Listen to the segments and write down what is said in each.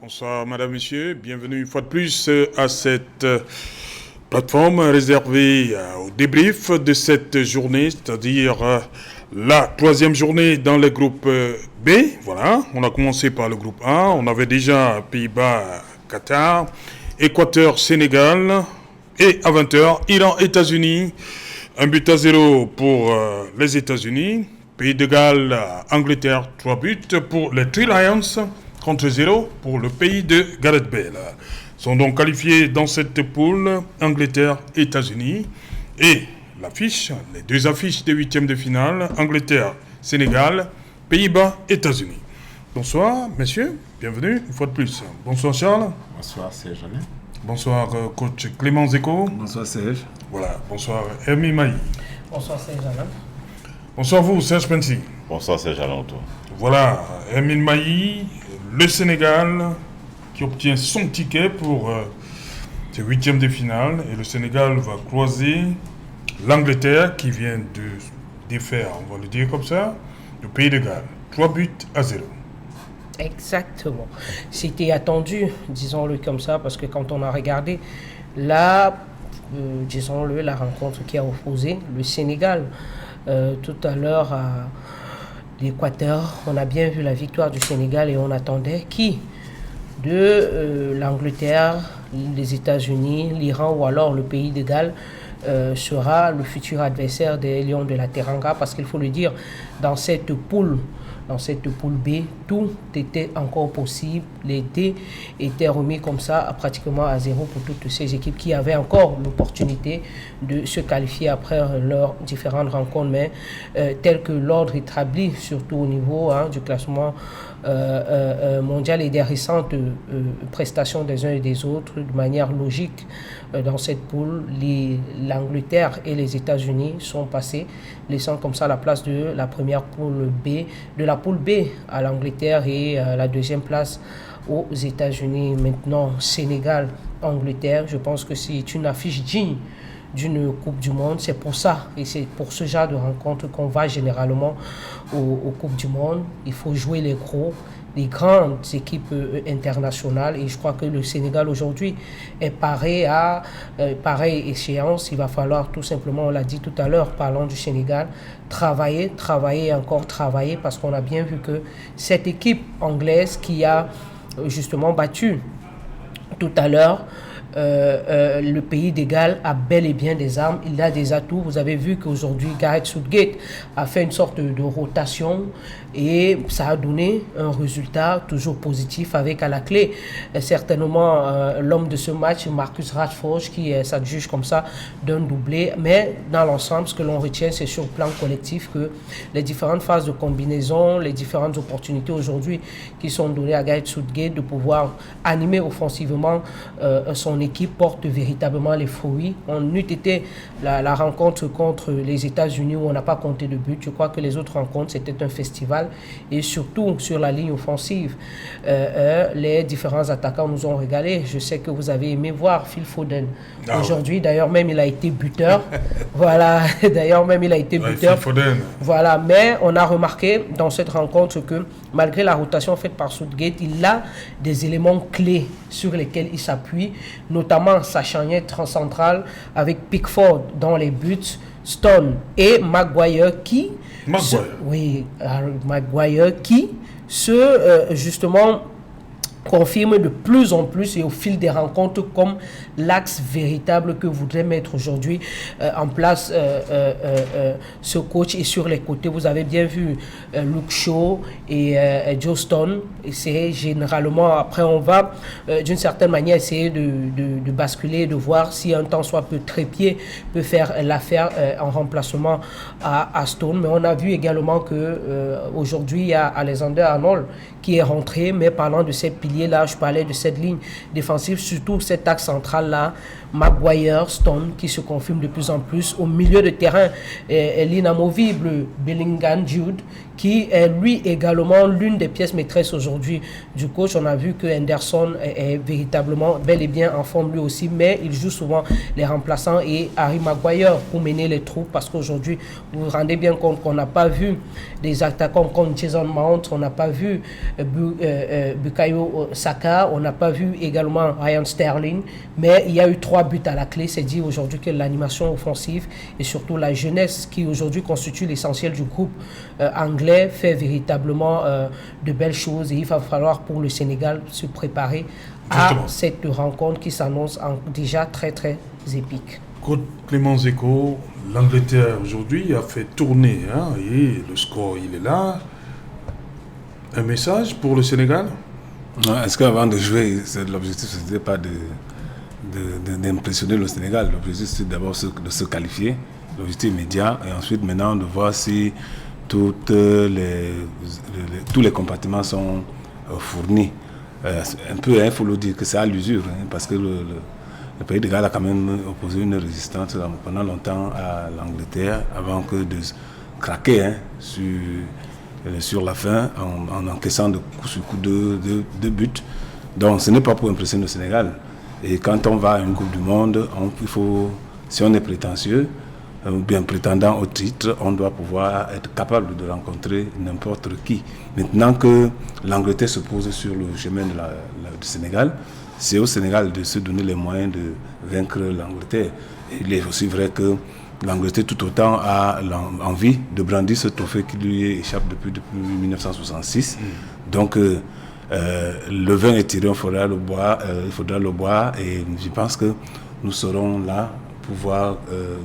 Bonsoir Madame, Monsieur, bienvenue une fois de plus à cette plateforme réservée au débrief de cette journée, c'est-à-dire la troisième journée dans le groupe B. Voilà, on a commencé par le groupe A, on avait déjà Pays-Bas, Qatar, Équateur, Sénégal, et à 20h, Iran, États-Unis, 1-0 pour les États-Unis, Pays de Galles, Angleterre, 3 buts pour les Three Lions, contre 0 pour le pays de Gareth Bale. Sont donc qualifiés dans cette poule Angleterre, États-Unis. Et l'affiche, les deux affiches des huitièmes de finale, Angleterre, Sénégal, Pays-Bas, États-Unis. Bonsoir, messieurs, bienvenue une fois de plus. Bonsoir Charles. Bonsoir Serge. Bonsoir coach Clément Zeko. Bonsoir Serge. Voilà, bonsoir Hermine Maï. Bonsoir Serge Alain. Bonsoir vous, Serge Pensi. Bonsoir Serge Alain. Voilà, Hermine Maï, le Sénégal qui obtient son ticket pour ses huitièmes de finale. Et le Sénégal va croiser l'Angleterre qui vient de défaire, on va le dire comme ça, le pays de Galles. 3-0. Exactement. C'était attendu, disons-le comme ça, parce que quand on a regardé disons-le, la rencontre qui a opposé le Sénégal tout à l'heure à l'Équateur, on a bien vu la victoire du Sénégal et on attendait qui de l'Angleterre, les États-Unis, l'Iran ou alors le pays de Galles sera le futur adversaire des Lions de la Teranga, parce qu'il faut le dire, dans cette poule B, tout était encore possible. Les dés étaient remis comme ça, pratiquement à zéro pour toutes ces équipes qui avaient encore l'opportunité de se qualifier après leurs différentes rencontres. Mais tel que l'ordre établi, surtout au niveau du classement mondial et des récentes prestations des uns et des autres, de manière logique, dans cette poule, l'Angleterre et les États-Unis sont passés, laissant comme ça la place de la première poule B, de la poule B à l'Angleterre et la deuxième place aux États-Unis. Maintenant, Sénégal, Angleterre, je pense que c'est une affiche digne d'une Coupe du Monde. C'est pour ça et c'est pour ce genre de rencontre qu'on va généralement aux Coupes du Monde. Il faut jouer les gros, les grandes équipes internationales, et je crois que le Sénégal aujourd'hui est paré à pareille échéance. Il va falloir tout simplement, on l'a dit tout à l'heure, parlant du Sénégal, travailler et encore travailler, parce qu'on a bien vu que cette équipe anglaise qui a justement battu tout à l'heure le pays de Galles a bel et bien des armes, il a des atouts. Vous avez vu qu'aujourd'hui Gareth Southgate a fait une sorte de rotation et ça a donné un résultat toujours positif, avec à la clé certainement l'homme de ce match, Marcus Rashford, qui s'adjuge comme ça d'un doublé. Mais dans l'ensemble, ce que l'on retient, c'est sur le plan collectif que les différentes phases de combinaison, les différentes opportunités aujourd'hui qui sont données à Gareth Southgate de pouvoir animer offensivement son équipe porte véritablement les fruits. On eût été la rencontre contre les États-Unis où on n'a pas compté de but. Je crois que les autres rencontres, c'était un festival. Et surtout sur la ligne offensive, les différents attaquants nous ont régalé. Je sais que vous avez aimé voir Phil Foden. Aujourd'hui, d'ailleurs, même il a été buteur. Voilà, d'ailleurs, même il a été buteur. Phil Foden. Voilà, mais on a remarqué dans cette rencontre que malgré la rotation faite par Southgate, il a des éléments clés sur lesquels il s'appuie, notamment sa charnière centrale avec Pickford dans les buts, Stone et Maguire qui justement confirme de plus en plus et au fil des rencontres comme l'axe véritable que voudrait mettre aujourd'hui en place ce coach. Et sur les côtés, vous avez bien vu Luke Shaw et Joe Stone. Et c'est généralement, après on va d'une certaine manière essayer de basculer, de voir si un temps soit peu trépied peut faire l'affaire en remplacement à Stone. Mais on a vu également que aujourd'hui il y a Alexander Arnold qui est rentré, mais parlant de ces piliers-là, je parlais de cette ligne défensive, surtout cet axe central-là, Maguire, Stone, qui se confirme de plus en plus. Au milieu de terrain, l'inamovible Bellingham Jude, qui est lui également l'une des pièces maîtresses aujourd'hui du coach. On a vu que Henderson est véritablement bel et bien en forme lui aussi, mais il joue souvent les remplaçants, et Harry Maguire pour mener les troupes, parce qu'aujourd'hui, vous vous rendez bien compte qu'on n'a pas vu des attaquants comme Jason Mount, on n'a pas vu Bukayo Saka, on n'a pas vu également Ryan Sterling, mais il y a eu 3 buts à la clé. C'est dit aujourd'hui que l'animation offensive et surtout la jeunesse qui aujourd'hui constitue l'essentiel du groupe anglais fait véritablement de belles choses, et il va falloir pour le Sénégal se préparer à cette rencontre qui s'annonce déjà très très épique. Côte Clément Zeko, l'Angleterre aujourd'hui a fait tourner, hein, et le score il est là. Un message pour le Sénégal? Est-ce qu'avant de jouer, l'objectif ce n'était pas d'impressionner le Sénégal? L'objectif c'est d'abord de se qualifier, l'objectif immédiat, et ensuite maintenant de voir si tous les compartiments sont fournis. Un peu, il faut le dire que c'est à l'usure, hein, parce que le pays de Galles a quand même opposé une résistance pendant longtemps à l'Angleterre avant que de craquer, hein, sur la fin en encaissant de coup sur coup de buts. Donc ce n'est pas pour impressionner le Sénégal. Et quand on va à une Coupe du Monde, si on est prétentieux, ou bien prétendant au titre, on doit pouvoir être capable de rencontrer n'importe qui. Maintenant que l'Angleterre se pose sur le chemin du Sénégal, c'est au Sénégal de se donner les moyens de vaincre l'Angleterre. Il est aussi vrai que l'Angleterre tout autant a envie de brandir ce trophée qui lui échappe depuis 1966. Donc le vin est tiré, il faudra le boire, et je pense que nous serons là pouvoir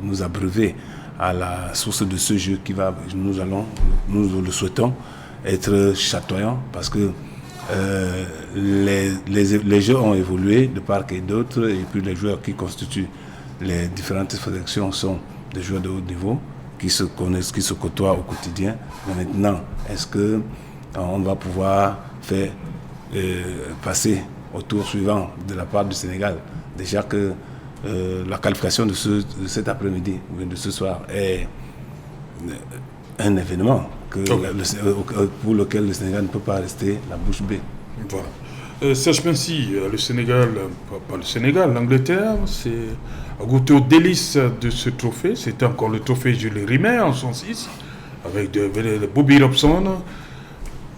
nous abreuver à la source de ce jeu qui va, nous le souhaitons, être chatoyant, parce que les jeux ont évolué de part et d'autre, et puis les joueurs qui constituent les différentes sélections sont des joueurs de haut niveau qui se connaissent, qui se côtoient au quotidien. Mais maintenant, est-ce que on va pouvoir faire passer au tour suivant de la part du Sénégal? Déjà que la qualification de cet après-midi, ou de ce soir, est un événement pour lequel le Sénégal ne peut pas rester la bouche bée. Voilà. Serge Pensi, le Sénégal, pas le Sénégal, l'Angleterre, a goûté aux délices de ce trophée. C'était encore le trophée Jules Rimet en 1906, avec Bobby Robson.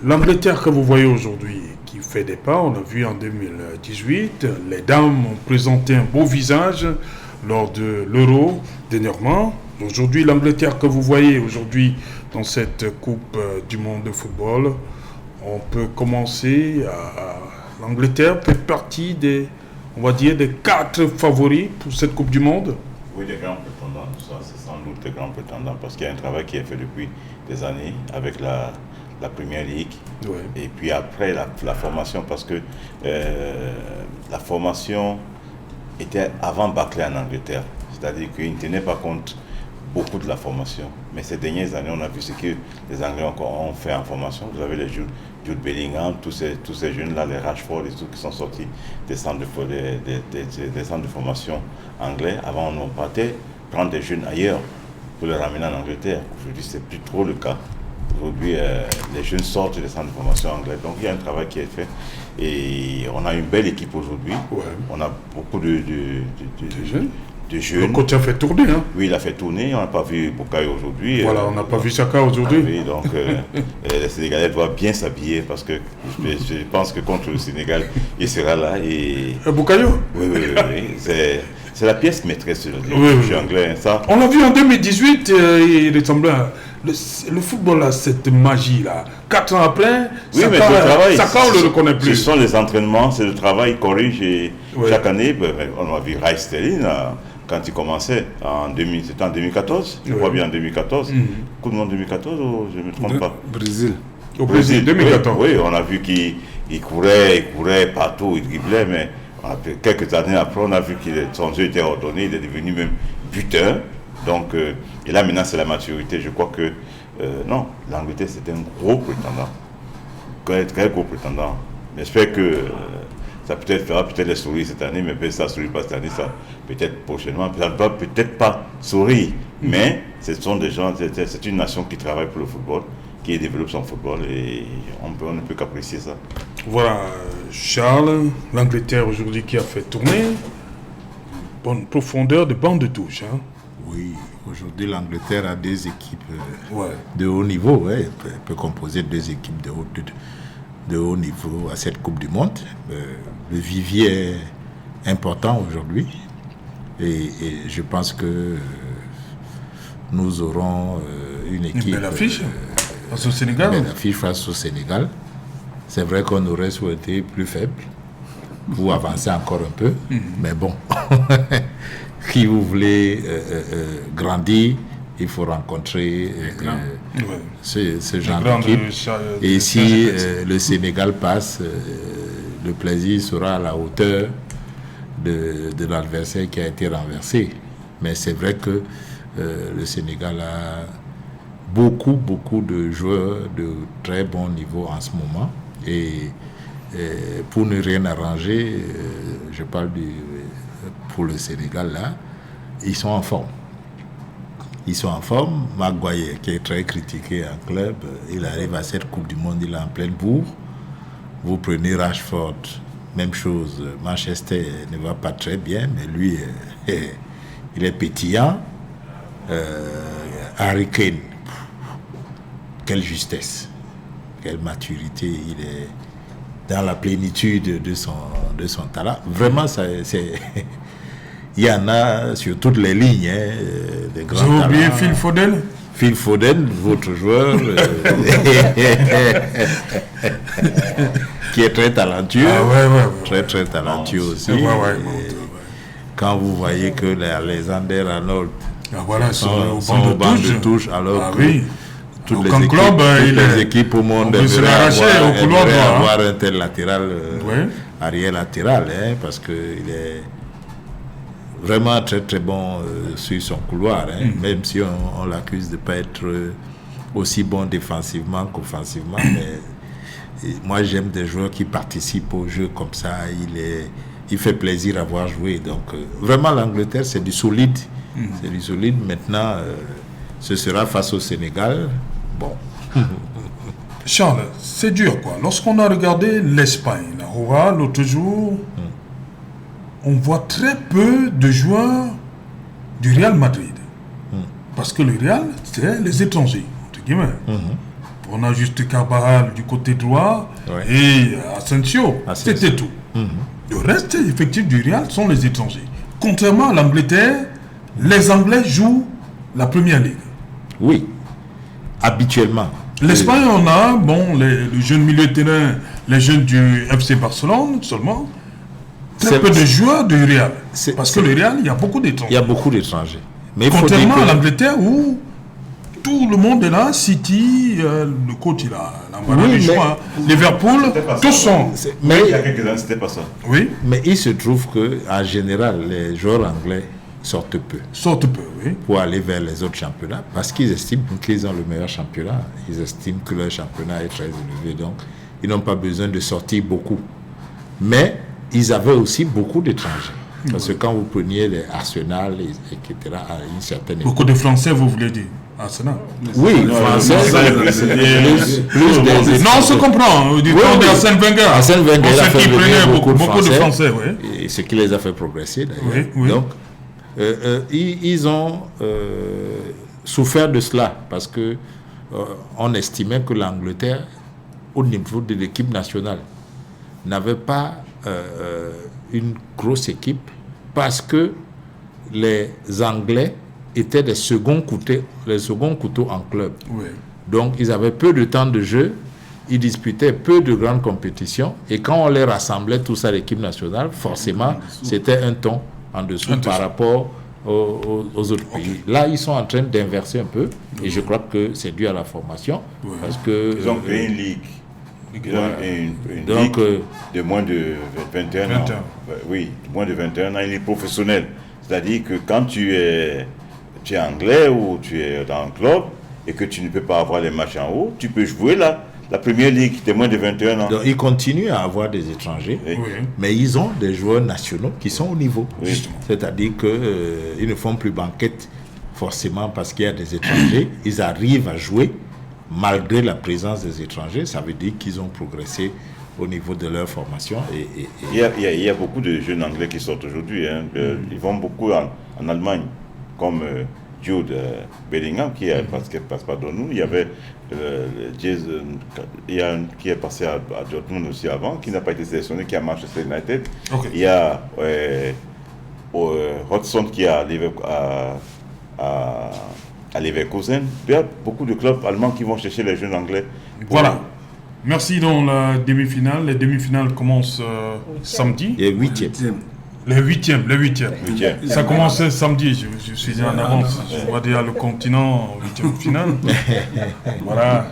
L'Angleterre que vous voyez aujourd'hui, qui fait des pas, on a vu en 2018, les dames ont présenté un beau visage lors de l'Euro dernièrement. Aujourd'hui, l'Angleterre que vous voyez aujourd'hui dans cette Coupe du Monde de football, on peut commencer l'Angleterre fait partie des 4 favoris pour cette Coupe du Monde. Oui, des grands prétendants, ça c'est sans doute des grands prétendants, parce qu'il y a un travail qui est fait depuis des années avec la Premier League, ouais. Et puis après la formation, parce que la formation était avant Barclay en Angleterre, c'est-à-dire qu'il ne tenait pas compte beaucoup de la formation. Mais ces dernières années, on a vu ce que les Anglais ont fait en formation. Vous avez les Jude Bellingham, tous ces jeunes-là, les Rashford et tout, qui sont sortis des centres de formation anglais. Avant, on partait prendre des jeunes ailleurs pour les ramener en Angleterre. Aujourd'hui, ce n'est plus trop le cas. Aujourd'hui, les jeunes sortent des centres de formation anglais. Donc, il y a un travail qui est fait. Et on a une belle équipe aujourd'hui. Ouais. On a beaucoup de jeunes. Le coach a fait tourner. Hein? Oui, il a fait tourner. On n'a pas vu Bukayo aujourd'hui. Voilà, on n'a pas vu Saka aujourd'hui. Oui, donc les Sénégalais doivent bien s'habiller, parce que je pense que contre le Sénégal, il sera là. Et Bukayo? Oui. C'est la pièce maîtresse du jeu anglais. Ça. On l'a vu en 2018, il ressemblait à... Le football a cette magie-là. 4 ans après, oui, Saka, mais le travail, Saka, on ne le reconnaît plus. Ce sont les entraînements, c'est le travail, il corrige. Et chaque année, on a vu Ryan Sterling quand il commençait, c'était en 2014, je crois bien en 2014. Coupe du Monde 2014, ou je ne me trompe pas? Brésil. Au Brésil, 2014. Oui, on a vu qu'il courait partout, il driblait, mais quelques années après, on a vu que son jeu était ordonné, il est devenu même buteur. Donc, et là maintenant c'est la maturité. Je crois que non, l'Angleterre c'était un gros prétendant, très gros prétendant. J'espère que ça fera peut-être les sourires cette année, mais ça ne sourit pas cette année, ça peut-être prochainement, ça ne va peut-être pas sourire, mais ce sont des gens, c'est une nation qui travaille pour le football, qui développe son football, et on ne peut qu'apprécier ça. Voilà, Charles, l'Angleterre aujourd'hui qui a fait tourner, bonne profondeur de banc de touche. Hein. Oui, aujourd'hui l'Angleterre a 2 équipes de haut niveau, elle peut composer 2 équipes de de haut niveau à cette Coupe du Monde. Le vivier est important aujourd'hui et je pense que nous aurons une équipe... Une belle affiche face au Sénégal. Une belle affiche face au Sénégal. C'est vrai qu'on aurait souhaité plus faible pour avancer encore un peu, mais bon, si vous voulez grandir, il faut rencontrer ce genre d'équipe. Et si le Sénégal passe, le plaisir sera à la hauteur de l'adversaire qui a été renversé. Mais c'est vrai que le Sénégal a beaucoup de joueurs de très bon niveau en ce moment. Et pour ne rien arranger, je parle pour le Sénégal là, ils sont en forme. Ils sont en forme. Maguire, qui est très critiqué en club, il arrive à cette Coupe du Monde, il est en pleine bourre. Vous prenez Rashford, même chose. Manchester ne va pas très bien, mais lui, il est pétillant. Harry Kane, quelle justesse, quelle maturité, il est dans la plénitude de son talent. Vraiment, il y en a sur toutes les lignes, des grands talents. Vous avez oublié Phil Foden? Phil Foden, votre joueur, qui est très talentueux, très talentueux aussi. Quand vous voyez que les Alexander Arnold sont au banc de touche, alors que toutes les équipes au monde devraient avoir un tel latéral, arrière latéral, parce qu'il est vraiment très bon sur son couloir, même si on l'accuse de ne pas être aussi bon défensivement qu'offensivement. Mais moi, j'aime des joueurs qui participent au jeu comme ça. Il fait plaisir à voir jouer. Donc, vraiment, l'Angleterre, c'est du solide. C'est du solide. Maintenant, ce sera face au Sénégal. Bon. Charles, c'est dur, quoi. Lorsqu'on a regardé l'Espagne, l'autre jour, on voit très peu de joueurs du Real Madrid. Parce que le Real, c'est les étrangers, entre guillemets. On a juste Carvajal du côté droit et Asensio. C'était tout. Le reste effectif du Real sont les étrangers. Contrairement à l'Angleterre, les Anglais jouent la Première Ligue. Oui, habituellement. L'Espagne, on a les jeunes milieux de terrain, les jeunes du FC Barcelone seulement. Très peu de joueurs du Real. Parce que le Real, il y a beaucoup d'étrangers. Il y a beaucoup d'étrangers. Mais contrairement à l'Angleterre où tout le monde est là, City, le coach il a l'embarras du choix. Liverpool, tous sont. Mais il y a quelques années, c'était pas ça. Oui. Mais il se trouve qu'en général, les joueurs anglais sortent peu. Pour aller vers les autres championnats. Parce qu'ils estiment qu'ils ont le meilleur championnat. Ils estiment que leur championnat est très élevé. Donc, ils n'ont pas besoin de sortir beaucoup. Mais ils avaient aussi beaucoup d'étrangers. Parce que quand vous preniez les Arsenal, etc., à une certaine époque. Beaucoup de Français, vous voulez dire Arsenal? Oui, Français. Plus des. Non, on se comprend. Du temps d'Arsène Wenger. Arsène Wenger a fait venir beaucoup de Français. Et ce qui les a fait progresser, d'ailleurs. Donc, ils ont souffert de cela parce que on estimait que l'Angleterre, au niveau de l'équipe nationale, n'avait pas une grosse équipe parce que les Anglais étaient les seconds couteaux en club. Donc, ils avaient peu de temps de jeu, ils disputaient peu de grandes compétitions et quand on les rassemblait tous à l'équipe nationale, forcément, c'était un ton en dessous par rapport aux autres pays. Là, ils sont en train d'inverser un peu et je crois que c'est dû à la formation parce que ils ont créé une ligue. Une ligue de moins de 21 ans. Oui, moins de 21 ans, une ligue professionnelle. C'est-à-dire que quand tu es anglais ou tu es dans un club et que tu ne peux pas avoir les matchs en haut, tu peux jouer la première ligue de moins de 21 ans. Donc, ils continuent à avoir des étrangers, mais ils ont des joueurs nationaux qui sont au niveau. C'est-à-dire qu'ils ne font plus banquette forcément parce qu'il y a des étrangers. Ils arrivent à jouer malgré la présence des étrangers. Ça veut dire qu'ils ont progressé au niveau de leur formation. Il y a beaucoup de jeunes anglais qui sortent aujourd'hui. Ils vont beaucoup en Allemagne, comme Jude Bellingham qui passe pas de nous. Il y avait Jason qui est passé à Dortmund aussi avant, qui n'a pas été sélectionné, qui a Manchester United. Okay. Il y a Hodgson qui est à Leverkusen. Il y a beaucoup de clubs allemands qui vont chercher les jeunes anglais. Voilà. Merci. Dans la demi-finale. Les demi-finales commencent samedi. Et 8e. Les huitièmes. Ça commence samedi. Je suis en avance. Je vois déjà le continent en 8e finale. Voilà.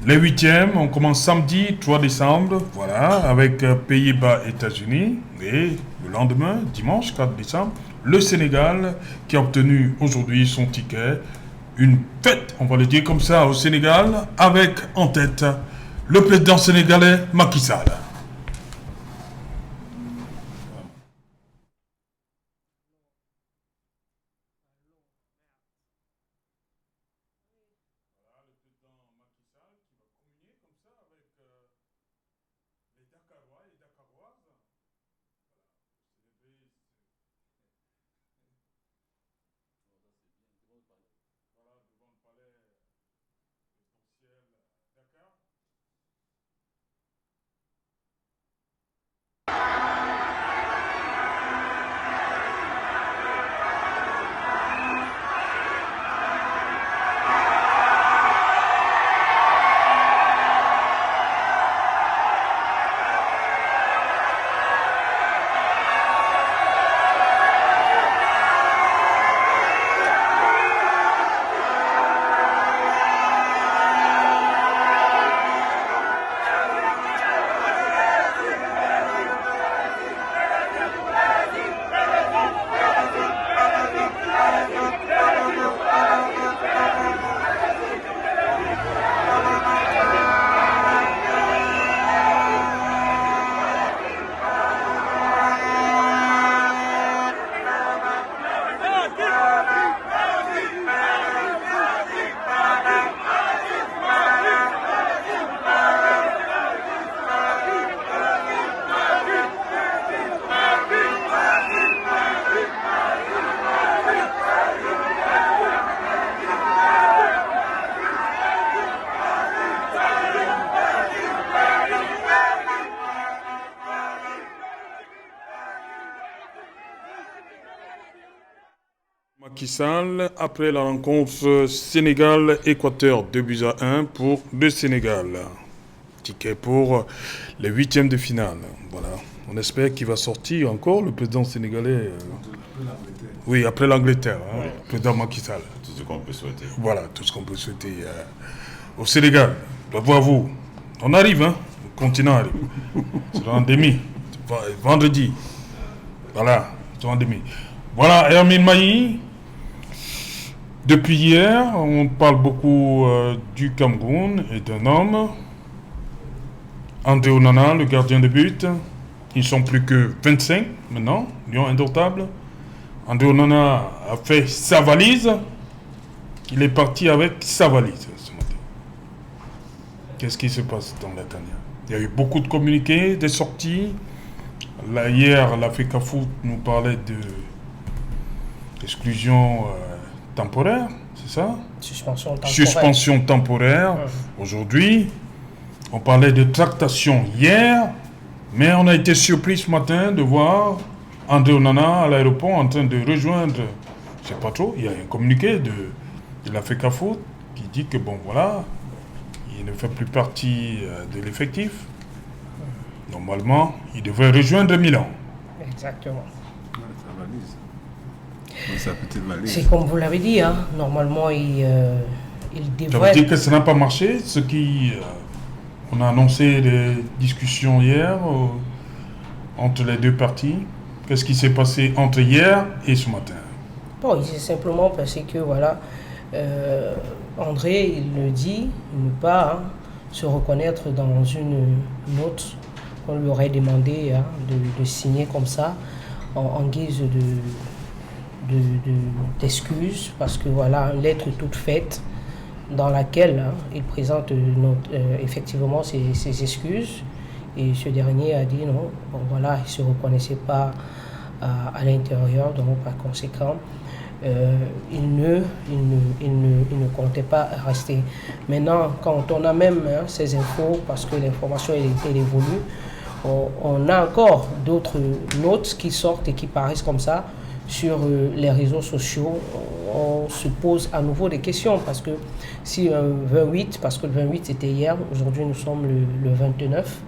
Les 8e, on commence samedi 3 décembre. Voilà, avec Pays-Bas, États-Unis. Et le lendemain, dimanche 4 décembre, le Sénégal qui a obtenu aujourd'hui son ticket. Une fête, on va le dire comme ça, au Sénégal, avec en tête le président sénégalais Macky Sall. Macky Sall, après la rencontre Sénégal-Équateur 2-1 pour le Sénégal. Ticket pour les 8e de finale. Voilà. On espère qu'il va sortir encore le président sénégalais. Oui, après l'Angleterre. Oui. Le président Macky Sall. Tout ce qu'on peut souhaiter. Voilà, tout ce qu'on peut souhaiter au Sénégal. Bravo. On arrive, hein. Le continent arrive. C'est en demi. Vendredi. Voilà, c'est en demi. Voilà, Hermine Mailly. Depuis hier, on parle beaucoup du Cameroun et d'un homme, André Onana, le gardien de but. Ils ne sont plus que 25 maintenant, Lion indomptable. André Onana a fait sa valise. Il est parti avec sa valise ce matin. Qu'est-ce qui se passe dans la tanière? Il y a eu beaucoup de communiqués, des sorties. Là, hier, l'Africa Foot nous parlait d'exclusion temporaire, c'est ça? Suspension temporaire. Aujourd'hui, on parlait de tractation hier, mais on a été surpris ce matin de voir André Onana à l'aéroport en train de rejoindre, je ne sais pas trop, il y a un communiqué de l'Africa Foot qui dit que bon voilà, il ne fait plus partie de l'effectif. Normalement, il devrait rejoindre Milan. Exactement. C'est comme vous l'avez dit, hein. Normalement il devrait... Ça veut dire que ça n'a pas marché, ce qui... on a annoncé des discussions hier entre les deux parties. Qu'est-ce qui s'est passé entre hier et ce matin? Bon, c'est simplement parce que voilà, André, il le dit, il ne peut pas se reconnaître dans une note qu'on lui aurait demandé de signer comme ça, en guise d'excuses, parce que voilà, une lettre toute faite dans laquelle il présente effectivement ses excuses, et ce dernier a dit non, bon voilà, il ne se reconnaissait pas à l'intérieur, donc par conséquent, il ne comptait pas rester. Maintenant, quand on a même ces infos, parce que l'information elle évolue, on a encore d'autres notes qui sortent et qui paraissent comme ça sur les réseaux sociaux. On se pose à nouveau des questions parce que si 28, parce que le 28 c'était hier, aujourd'hui nous sommes le 29,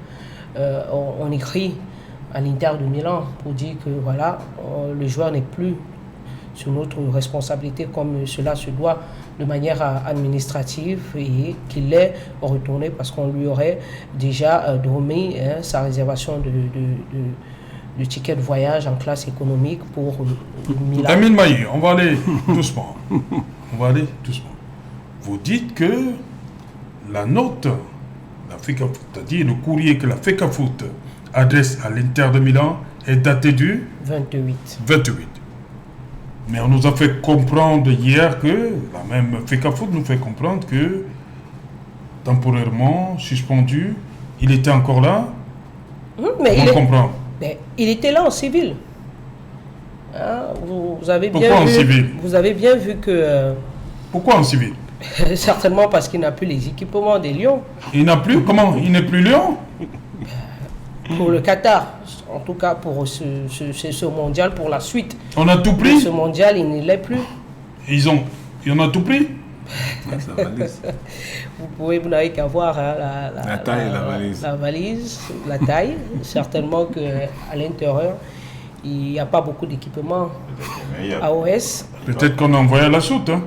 on écrit à l'Inter de Milan pour dire que voilà, le joueur n'est plus sur notre responsabilité comme cela se doit de manière administrative et qu'il est retourné parce qu'on lui aurait déjà remis sa réservation de ticket de voyage en classe économique pour Milan. Emile Mailly, on va aller doucement. Vous dites que la note, la FECAFOOT, c'est-à-dire le courrier que la FECAFOOT adresse à l'Inter de Milan est daté du 28. Mais on nous a fait comprendre hier que, la même FECAFOOT nous fait comprendre que, temporairement suspendu, il était encore là. Mais on comprend. Mais il était là en civil. Hein, vous avez Pourquoi bien en vu, civil? Vous avez bien vu que... Pourquoi en civil? Certainement parce qu'il n'a plus les équipements des Lions. Il n'a plus? Comment? Il n'est plus Lion? Pour le Qatar, en tout cas pour ce mondial, pour la suite. On a tout Pour pris? ce mondial, il ne l'est plus. Il en a tout pris? Vous n'avez qu'à voir la taille et la valise. La valise, la taille. Certainement qu'à l'intérieur, il n'y a pas beaucoup d'équipements AOS. Peut-être qu'on a envoyé à la soute. Hein?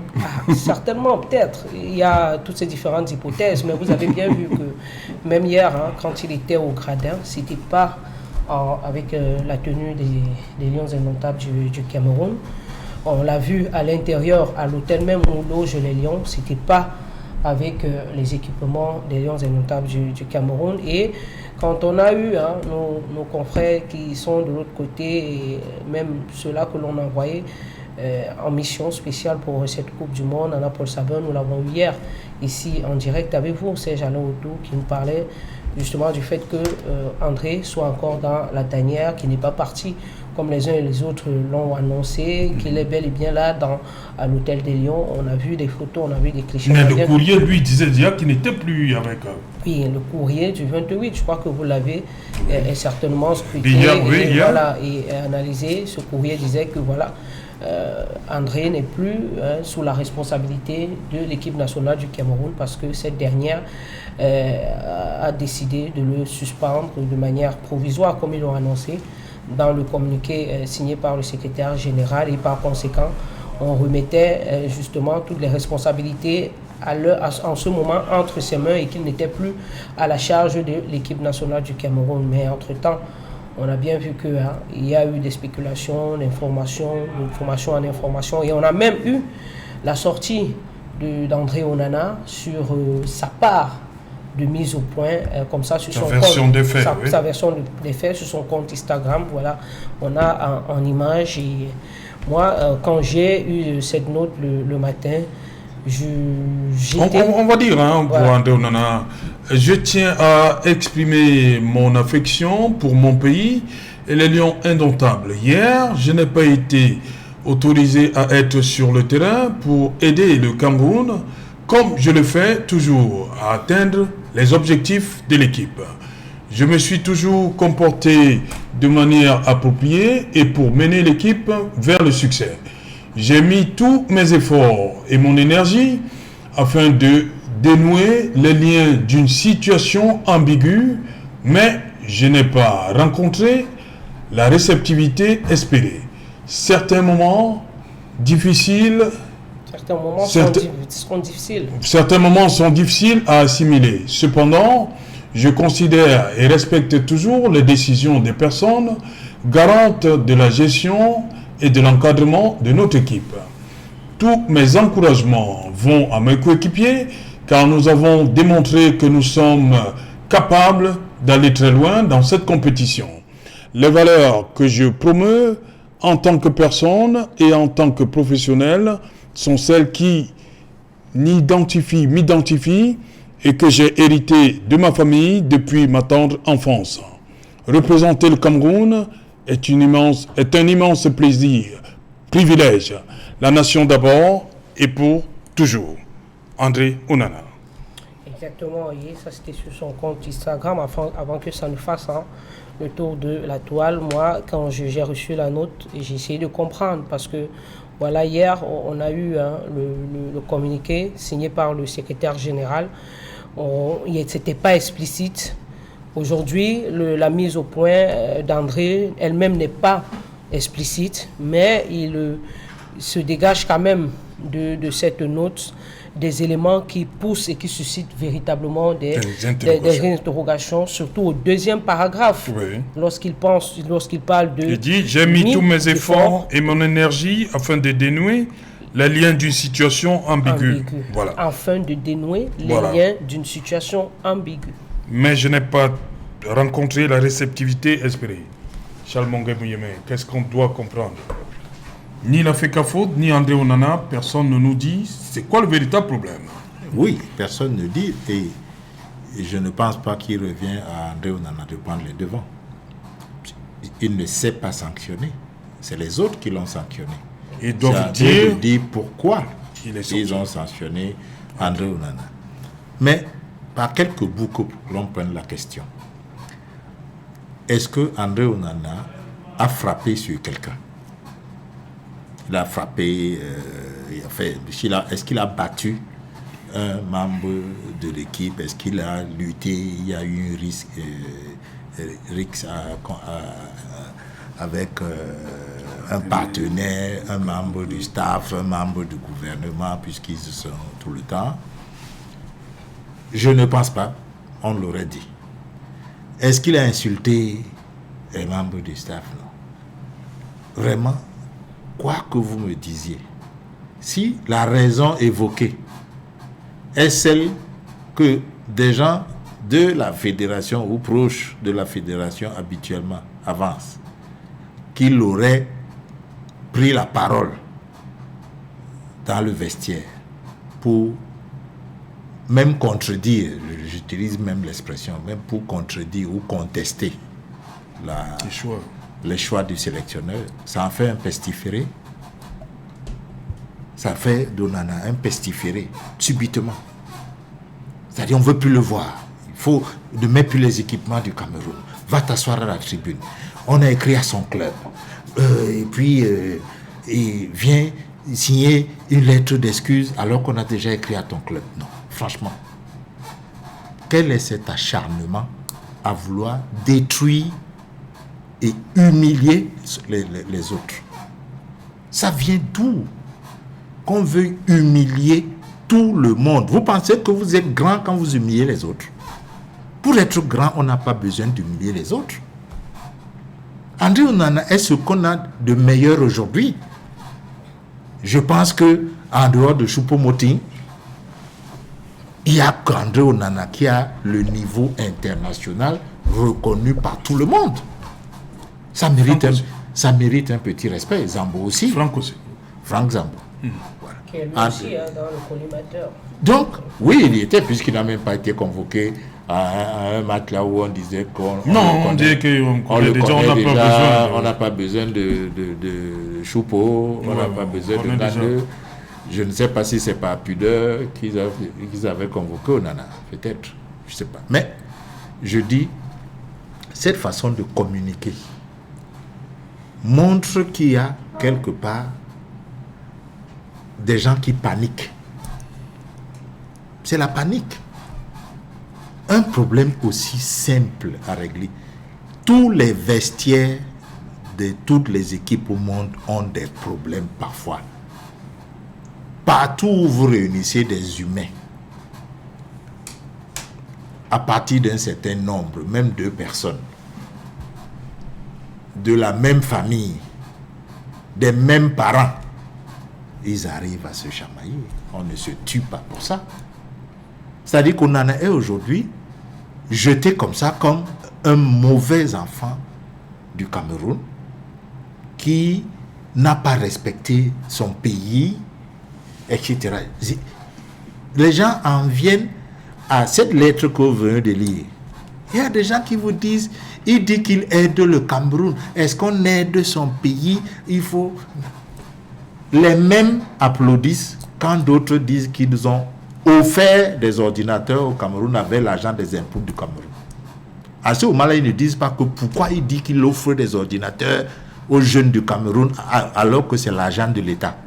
Certainement, peut-être. Il y a toutes ces différentes hypothèses, mais vous avez bien vu que même hier, quand il était au gradin, c'était pas avec la tenue des Lions indomptables du Cameroun. On l'a vu à l'intérieur, à l'hôtel même où logent les Lions, c'était pas avec les équipements des Lions indomptables du Cameroun. Et quand on a eu nos confrères qui sont de l'autre côté, et même ceux-là que l'on a envoyés en mission spéciale pour cette Coupe du Monde, Anna Paul Sabin, nous l'avons eu hier ici en direct avec vous, Serge Alain Autou, qui nous parlait justement du fait que André soit encore dans la tanière, qu'il n'est pas parti comme les uns et les autres l'ont annoncé, qu'il est bel et bien là à l'hôtel des Lions. On a vu des photos, on a vu des clichés. Mais le courrier, lui, disait déjà qu'il n'était plus avec eux. Oui, le courrier du 28, je crois que vous l'avez certainement scruté et analysé. Ce courrier disait que voilà, André n'est plus sous la responsabilité de l'équipe nationale du Cameroun parce que cette dernière a décidé de le suspendre de manière provisoire, comme ils l'ont annoncé dans le communiqué signé par le secrétaire général, et par conséquent, on remettait justement toutes les responsabilités en ce moment entre ses mains et qu'il n'était plus à la charge de l'équipe nationale du Cameroun. Mais entre-temps, on a bien vu qu'il y a eu des spéculations, d'information en information, et on a même eu la sortie d'André Onana sur sa part de mise au point, comme ça, sur sa version des faits sur son compte Instagram. Voilà, on a en image. Et moi, quand j'ai eu cette note le matin, on va dire, pour André Onana, je tiens à exprimer mon affection pour mon pays et les Lions indomptables. Hier, je n'ai pas été autorisé à être sur le terrain pour aider le Cameroun, comme je le fais toujours, à atteindre les objectifs de l'équipe. Je me suis toujours comporté de manière appropriée et pour mener l'équipe vers le succès. J'ai mis tous mes efforts et mon énergie afin de dénouer les liens d'une situation ambiguë, mais je n'ai pas rencontré la réceptivité espérée. Certains moments difficiles Certains moments sont difficiles à assimiler. Cependant, je considère et respecte toujours les décisions des personnes garantes de la gestion et de l'encadrement de notre équipe. Tous mes encouragements vont à mes coéquipiers car nous avons démontré que nous sommes capables d'aller très loin dans cette compétition. Les valeurs que je promeus en tant que personne et en tant que professionnel sont celles qui m'identifient et que j'ai hérité de ma famille depuis ma tendre enfance. Représenter le Cameroun est un immense plaisir privilège. La nation d'abord et pour toujours. André Onana. Exactement, et ça c'était sur son compte Instagram avant que ça ne fasse le tour de la toile. Moi, quand j'ai reçu la note, j'ai essayé de comprendre parce que voilà, hier on a eu le communiqué signé par le secrétaire général. C'était pas explicite. Aujourd'hui, la mise au point d'André elle-même n'est pas explicite, mais il se dégage quand même de cette note des éléments qui poussent et qui suscitent véritablement des interrogations, surtout au deuxième paragraphe, oui. Lorsqu'il parle de... Il dit « J'ai mis tous mes efforts et mon énergie afin de dénouer les liens d'une situation ambiguë. » Voilà. Afin de dénouer les liens d'une situation ambiguë. Mais je n'ai pas rencontré la réceptivité espérée. Charles Mongué-Mouyeme, qu'est-ce qu'on doit comprendre? Ni la FECAFO, ni André Onana, personne ne nous dit c'est quoi le véritable problème. Oui, personne ne dit, et je ne pense pas qu'il revient à André Onana de prendre les devants. Il ne sait pas sanctionner. C'est les autres qui l'ont sanctionné. Ils doivent dire pourquoi ils ont sanctionné André Onana. Mais par quelques bouts que l'on prenne la question. Est-ce que André Onana a frappé sur quelqu'un? Il a frappé, est-ce qu'il a battu un membre de l'équipe? Est-ce qu'il a lutté? Il y a eu un risque avec un partenaire, un membre du staff, un membre du gouvernement, puisqu'ils sont tout le temps. Je ne pense pas, on l'aurait dit. Est-ce qu'il a insulté les membres du staff? Non. Vraiment, quoi que vous me disiez, si la raison évoquée est celle que des gens de la fédération ou proches de la fédération habituellement avancent, qu'il aurait pris la parole dans le vestiaire pour même contredire, j'utilise même l'expression, même pour contredire ou contester les choix du sélectionneur, ça en fait un pestiféré. Ça fait d'Onana un pestiféré, subitement. C'est-à-dire, on ne veut plus le voir. Il faut ne mettre plus les équipements du Cameroun. Va t'asseoir à la tribune. On a écrit à son club. Et puis, il vient signer une lettre d'excuse alors qu'on a déjà écrit à ton club. Non, franchement. Quel est cet acharnement à vouloir détruire et humilier les autres? Ça vient d'où? Qu'on veut humilier tout le monde. Vous pensez que vous êtes grand quand vous humiliez les autres? Pour être grand, on n'a pas besoin d'humilier les autres. André Onana est ce qu'on a de meilleur aujourd'hui. Je pense que en dehors de Choupo-Moting, il y a qu'André Onana qui a le niveau international reconnu par tout le monde. Ça mérite un petit respect. Zambo aussi. Franck Zambo. Voilà. Qui est lui aussi dans le collimateur. Donc, oui, il y était, puisqu'il n'a même pas été convoqué à un match là où on disait qu'on... Non, on dit qu'on n'a pas besoin de Choupo, on n'a pas besoin de Gandeux. Je ne sais pas si c'est par pudeur qu'ils avaient convoqué Onana, peut-être, je ne sais pas. Mais, je dis, cette façon de communiquer montre qu'il y a quelque part des gens qui paniquent. C'est la panique. Un problème aussi simple à régler. Tous les vestiaires de toutes les équipes au monde ont des problèmes parfois. Partout où vous réunissez des humains, à partir d'un certain nombre, même 2 personnes, de la même famille, des mêmes parents, ils arrivent à se chamailler. On ne se tue pas pour ça. C'est-à-dire qu'on en est aujourd'hui jeté comme ça, comme un mauvais enfant du Cameroun qui n'a pas respecté son pays, etc. Les gens en viennent à cette lettre que vous venez de lire. Il y a des gens qui vous disent, il dit qu'il aide le Cameroun. Est-ce qu'on aide son pays? Il faut... les mêmes applaudissent quand d'autres disent qu'ils ont offert des ordinateurs au Cameroun avec l'argent des impôts du Cameroun. À ce moment-là, ils ne disent pas que pourquoi il dit qu'il offre des ordinateurs aux jeunes du Cameroun alors que c'est l'argent de l'État.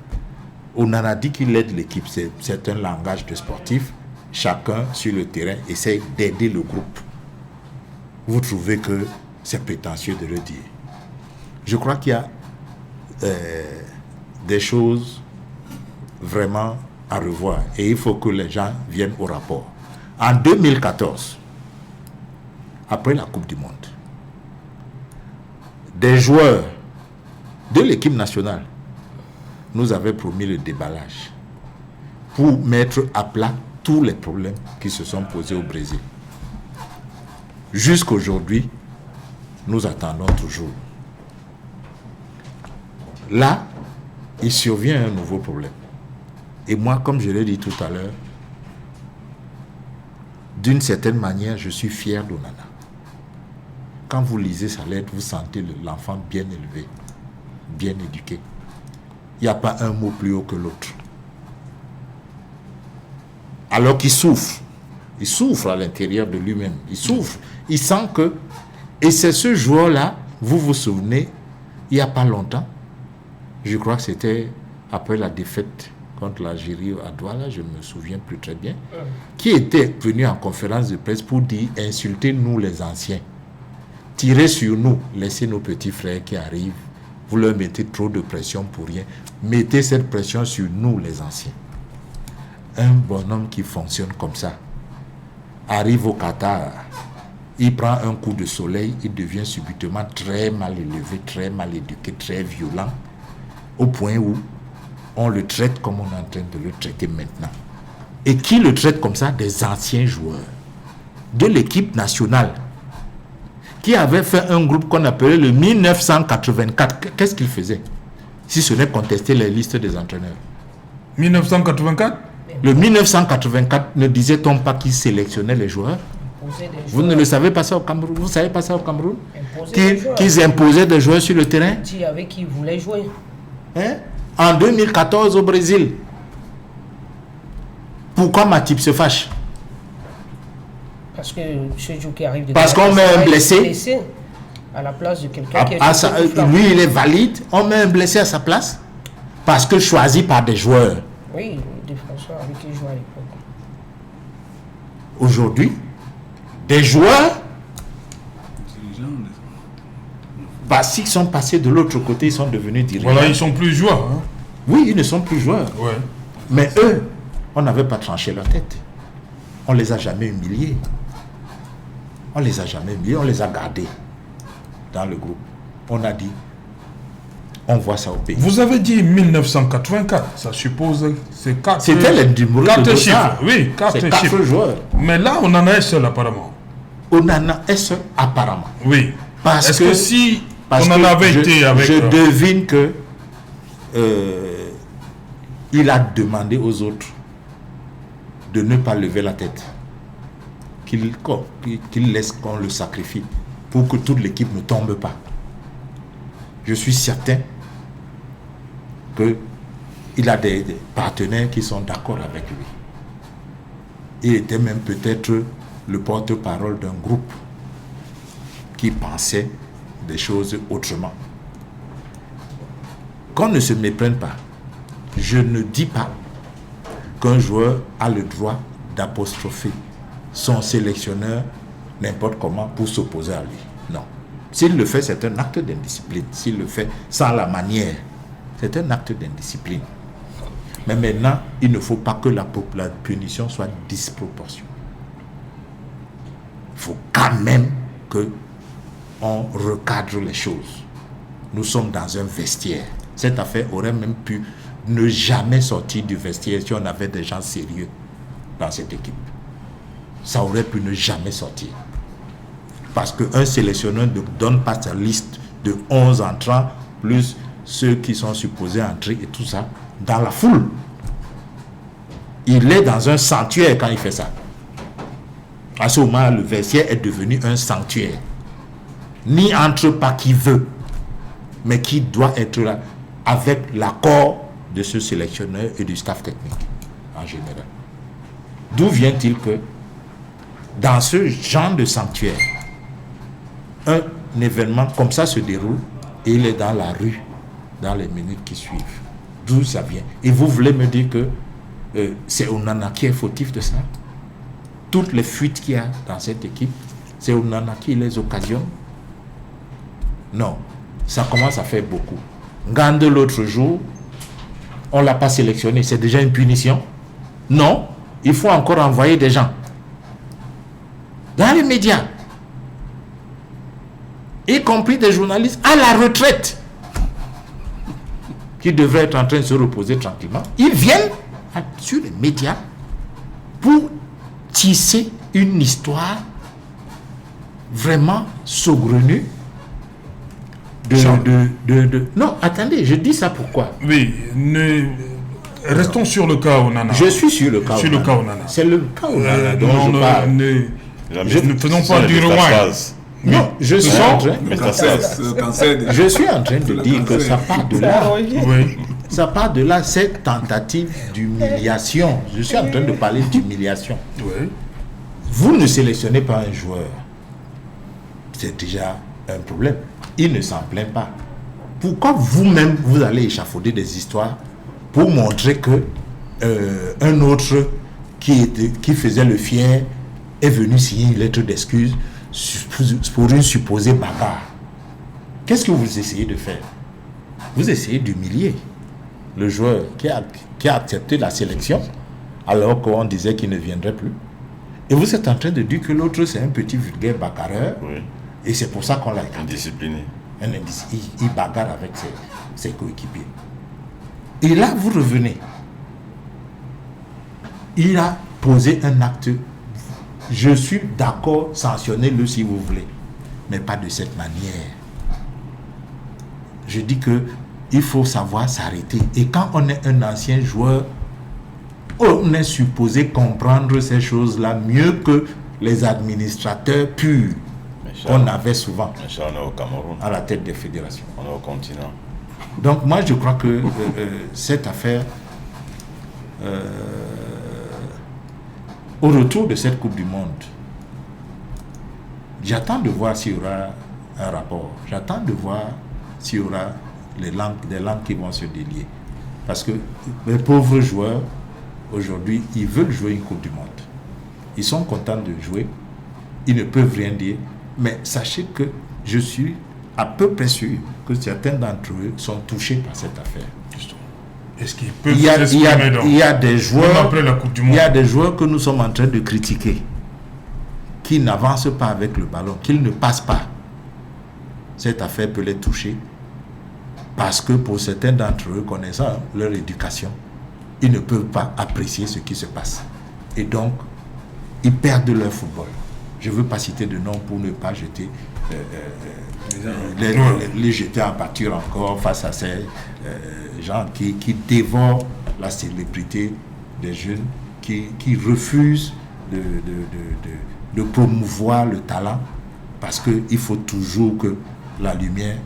On en a dit qu'il aide l'équipe. C'est un langage de sportif. Chacun sur le terrain essaie d'aider le groupe. Vous trouvez que c'est prétentieux de le dire. Je crois qu'il y a des choses vraiment à revoir et il faut que les gens viennent au rapport. En 2014, après la Coupe du Monde, des joueurs de l'équipe nationale nous avaient promis le déballage pour mettre à plat tous les problèmes qui se sont posés au Brésil. Jusqu'aujourd'hui, nous attendons toujours. Là, il survient un nouveau problème. Et moi, comme je l'ai dit tout à l'heure, d'une certaine manière, je suis fier d'Onana. Quand vous lisez sa lettre, vous sentez l'enfant bien élevé, bien éduqué. Il n'y a pas un mot plus haut que l'autre. Alors qu'il souffre. Il souffre à l'intérieur de lui-même. Il souffre. Il sent que... Et c'est ce joueur-là, vous vous souvenez, il n'y a pas longtemps, je crois que c'était après la défaite contre l'Algérie à Douala, je ne me souviens plus très bien, qui était venu en conférence de presse pour dire « Insultez-nous les anciens. Tirez sur nous, laissez nos petits frères qui arrivent. Vous leur mettez trop de pression pour rien. Mettez cette pression sur nous les anciens. » Un bonhomme qui fonctionne comme ça arrive au Qatar, il prend un coup de soleil, il devient subitement très mal élevé, très mal éduqué, très violent, au point où on le traite comme on est en train de le traiter maintenant. Et qui le traite comme ça? Des anciens joueurs de l'équipe nationale qui avaient fait un groupe qu'on appelait le 1984. Qu'est-ce qu'ils faisaient? Si ce n'est contester les listes des entraîneurs. 1984? Le 1984, ne disait-on pas qu'ils sélectionnaient les joueurs? Vous ne le savez pas ça au Cameroun? Vous ne savez pas ça au Cameroun? Qu'ils imposaient des joueurs sur le terrain? Avec qui ils voulaient jouer. Hein? En 2014 au Brésil. Pourquoi Matip se fâche? Parce que ce jour qui arrive de... Parce qu'on met un blessé à la place de quelqu'un qui est... Lui, il est valide. On met un blessé à sa place parce que choisi par des joueurs. Oui, des Français avec qui il jouait à l'époque. Aujourd'hui, des joueurs, parce qu'ils sont passés de l'autre côté, ils sont devenus dirigeants. Voilà, ils sont plus joueurs. Hein? Oui, ils ne sont plus joueurs. Ouais. Mais eux, on n'avait pas tranché leur tête. On les a jamais humiliés. On les a jamais humiliés, on les a gardés dans le groupe. On a dit, on voit ça au pays. Vous avez dit 1984, ça suppose c'est 4. C'était les numéros de chiffres. Oui, 4 chiffres. Joueurs. Mais là, on en a un seul apparemment. On en a un seul apparemment. Oui. Est-ce que si on en avait été avec... Je devine que il a demandé aux autres de ne pas lever la tête. Qu'il laisse qu'on le sacrifie pour que toute l'équipe ne tombe pas. Je suis certain qu'il a des partenaires qui sont d'accord avec lui. Il était même peut-être le porte-parole d'un groupe qui pensait des choses autrement. Qu'on ne se méprenne pas. Je ne dis pas qu'un joueur a le droit d'apostropher son sélectionneur n'importe comment pour s'opposer à lui. Non. S'il le fait, c'est un acte d'indiscipline. S'il le fait sans la manière, c'est un acte d'indiscipline. Mais maintenant, il ne faut pas que la punition soit disproportionnée. Il faut quand même qu'on recadre les choses. Nous sommes dans un vestiaire. Cette affaire aurait même pu ne jamais sortir du vestiaire si on avait des gens sérieux dans cette équipe. Ça aurait pu ne jamais sortir. Parce qu'un sélectionneur ne donne pas sa liste de 11 entrants, plus ceux qui sont supposés entrer et tout ça, dans la foule. Il est dans un sanctuaire quand il fait ça. À ce moment, le vestiaire est devenu un sanctuaire. N'y entre pas qui veut, mais qui doit être là avec l'accord de ce sélectionneur et du staff technique en général. D'où vient-il que dans ce genre de sanctuaire, un événement comme ça se déroule et il est dans la rue dans les minutes qui suivent? D'où ça vient? Et vous voulez me dire que c'est Onana qui est fautif de ça? Toutes les fuites qu'il y a dans cette équipe, c'est Onana qui les occasionne? Non, ça commence à faire beaucoup. Ngande l'autre jour, on ne l'a pas sélectionné, c'est déjà une punition? Non, il faut encore envoyer des gens dans les médias, y compris des journalistes à la retraite qui devraient être en train de se reposer tranquillement. Ils viennent sur les médias pour tisser une histoire vraiment saugrenue Non, attendez, je dis ça pourquoi? Oui, restons sur le cas Onana. Je suis sur le cas Sur le cas Onana. C'est le cas Onana dont je parle. Ne faisons pas du rewind. Non, je suis en train de dire que ça part de là. Oui. Ça part de là, cette tentative d'humiliation. Je suis en train de parler d'humiliation. Oui. Vous ne sélectionnez pas un joueur. C'est déjà un problème. Il ne s'en plaint pas. Pourquoi vous-même, vous allez échafauder des histoires pour montrer que un autre qui faisait le fier est venu signer une lettre d'excuse pour une supposée bagarre? Qu'est-ce que vous essayez de faire? Vous essayez d'humilier le joueur qui a accepté la sélection alors qu'on disait qu'il ne viendrait plus. Et vous êtes en train de dire que l'autre c'est un petit vulgaire bagarreur. Oui. Et c'est pour ça qu'on l'a indiscipliné. Il bagarre avec ses coéquipiers. Et là, vous revenez. Il a posé un acte. Je suis d'accord, sanctionnez-le si vous voulez. Mais pas de cette manière. Je dis que il faut savoir s'arrêter. Et quand on est un ancien joueur, on est supposé comprendre ces choses-là mieux que les administrateurs purs qu'on avait souvent on est au Cameroun, à la tête des fédérations. On est au continent. Donc moi je crois que cette affaire, au retour de cette Coupe du Monde, j'attends de voir s'il y aura un rapport. J'attends de voir s'il y aura des langues qui vont se délier. Parce que les pauvres joueurs, aujourd'hui, ils veulent jouer une Coupe du Monde. Ils sont contents de jouer. Ils ne peuvent rien dire. Mais sachez que je suis à peu près sûr que certains d'entre eux sont touchés par cette affaire. Est-ce qu'ils peuvent s'exprimer donc? Il y a des joueurs, après la Coupe du Monde. Il y a des joueurs que nous sommes en train de critiquer, qui n'avancent pas avec le ballon, qu'ils ne passent pas. Cette affaire peut les toucher parce que pour certains d'entre eux, connaissant leur éducation, ils ne peuvent pas apprécier ce qui se passe. Et donc, ils perdent leur football. Je ne veux pas citer de nom pour ne pas jeter les jeter en pâture encore face à ces gens qui dévorent la célébrité des jeunes, qui refusent de promouvoir le talent parce qu'il faut toujours que la lumière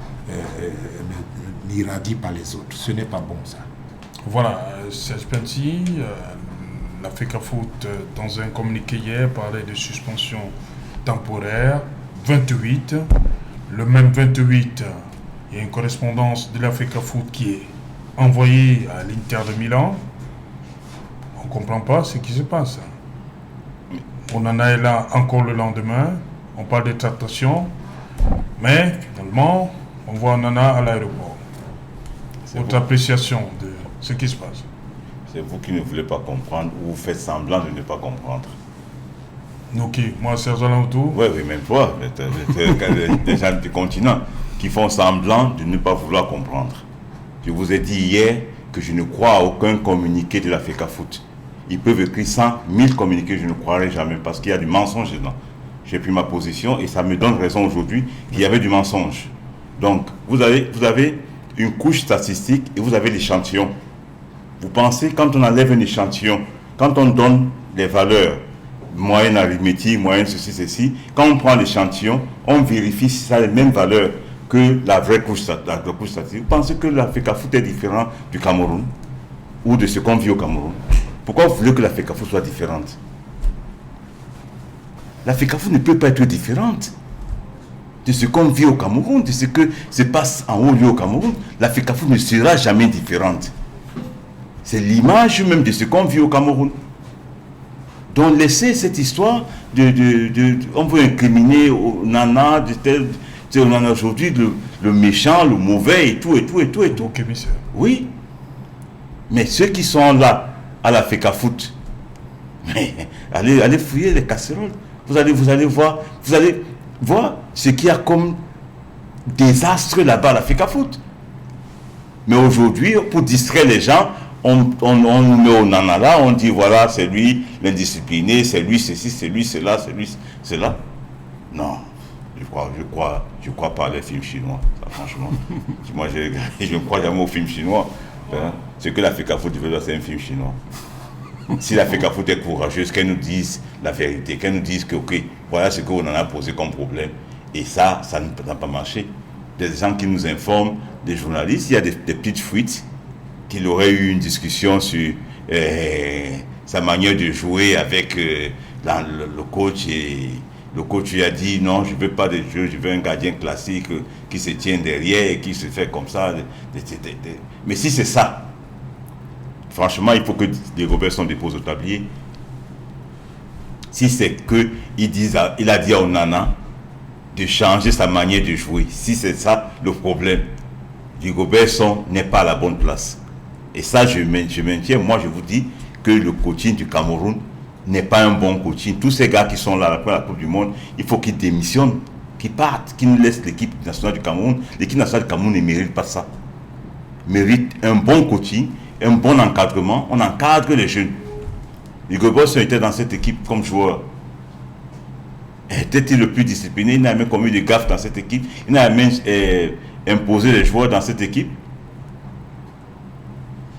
n'irradie pas les autres. Ce n'est pas bon ça. Voilà, Serge Penty, la FECAFOOT, dans un communiqué hier, parlait de suspension temporaire 28. Le même 28, il y a une correspondance de la FECAFOOT qui est envoyée à l'Inter de Milan. On ne comprend pas ce qui se passe. On en est là encore le lendemain. On parle de tractation. Mais finalement, on voit Onana à l'aéroport. Votre appréciation de ce qui se passe? C'est vous qui ne voulez pas comprendre ou vous faites semblant de ne pas comprendre. Ok, moi, Serge Alantou. Oui, même toi, des gens du continent qui font semblant de ne pas vouloir comprendre. Je vous ai dit hier que je ne crois à aucun communiqué de la FECAFOOT. Ils peuvent écrire 100 000 communiqués, je ne croirai jamais parce qu'il y a du mensonge dedans. J'ai pris ma position et ça me donne raison aujourd'hui qu'il y avait du mensonge. Donc, vous avez une couche statistique et vous avez l'échantillon. Vous pensez, quand on enlève un échantillon, quand on donne les valeurs, moyenne arithmétique, moyenne ceci, quand on prend l'échantillon, on vérifie si ça a les mêmes valeurs que la vraie couche statistique. Vous pensez que la FECAFOOT est différente du Cameroun? ou de ce qu'on vit au Cameroun, pourquoi vous voulez que la FECAFOOT soit différente? La FECAFOOT ne peut pas être différente de ce qu'on vit au Cameroun, de ce que se passe en haut lieu au Cameroun. La FECAFOOT ne sera jamais différente. C'est l'image même de ce qu'on vit au Cameroun. Donc laissez cette histoire on peut incriminer au Nana, on en a aujourd'hui le méchant, le mauvais et tout. Oui. Mais ceux qui sont là à la FECAFOOT, allez fouiller les casseroles. Vous allez voir ce qu'il y a comme désastre là-bas à la FECAFOOT. Mais aujourd'hui, pour distraire les gens, on nous met au nana là, on dit voilà, c'est lui l'indiscipliné, c'est lui ceci, c'est lui cela, c'est lui cela. Non, je crois pas les films chinois, ça, franchement. Moi, je ne crois jamais aux films chinois. Hein. Ce que la FECAFOOT veut là, c'est un film chinois. Si la FECAFOOT est courageuse, qu'elle nous dise la vérité, qu'elle nous dise que ok, voilà ce qu'on en a posé comme problème. Et ça n'a pas marché. Des gens qui nous informent, des journalistes, il y a des petites fuites, qu'il aurait eu une discussion sur sa manière de jouer avec le coach, et le coach lui a dit non, je ne veux pas de jeu, je veux un gardien classique qui se tient derrière et qui se fait comme ça. Mais si c'est ça, franchement, il faut que les Robert son dépose au tablier. Si c'est que il a dit à Onana de changer sa manière de jouer, si c'est ça le problème, Rigobert Song n'est pas à la bonne place. Et ça, je maintiens. Moi, je vous dis que le coaching du Cameroun n'est pas un bon coaching. Tous ces gars qui sont là après la Coupe du Monde, il faut qu'ils démissionnent, qu'ils partent, qu'ils nous laissent l'équipe nationale du Cameroun. L'équipe nationale du Cameroun ne mérite pas ça. Mérite un bon coaching, un bon encadrement. On encadre les jeunes. Rigobert Song était dans cette équipe comme joueur. Était-il le plus discipliné? Il n'a même commis de gaffes dans cette équipe. Il n'a même imposé les joueurs dans cette équipe.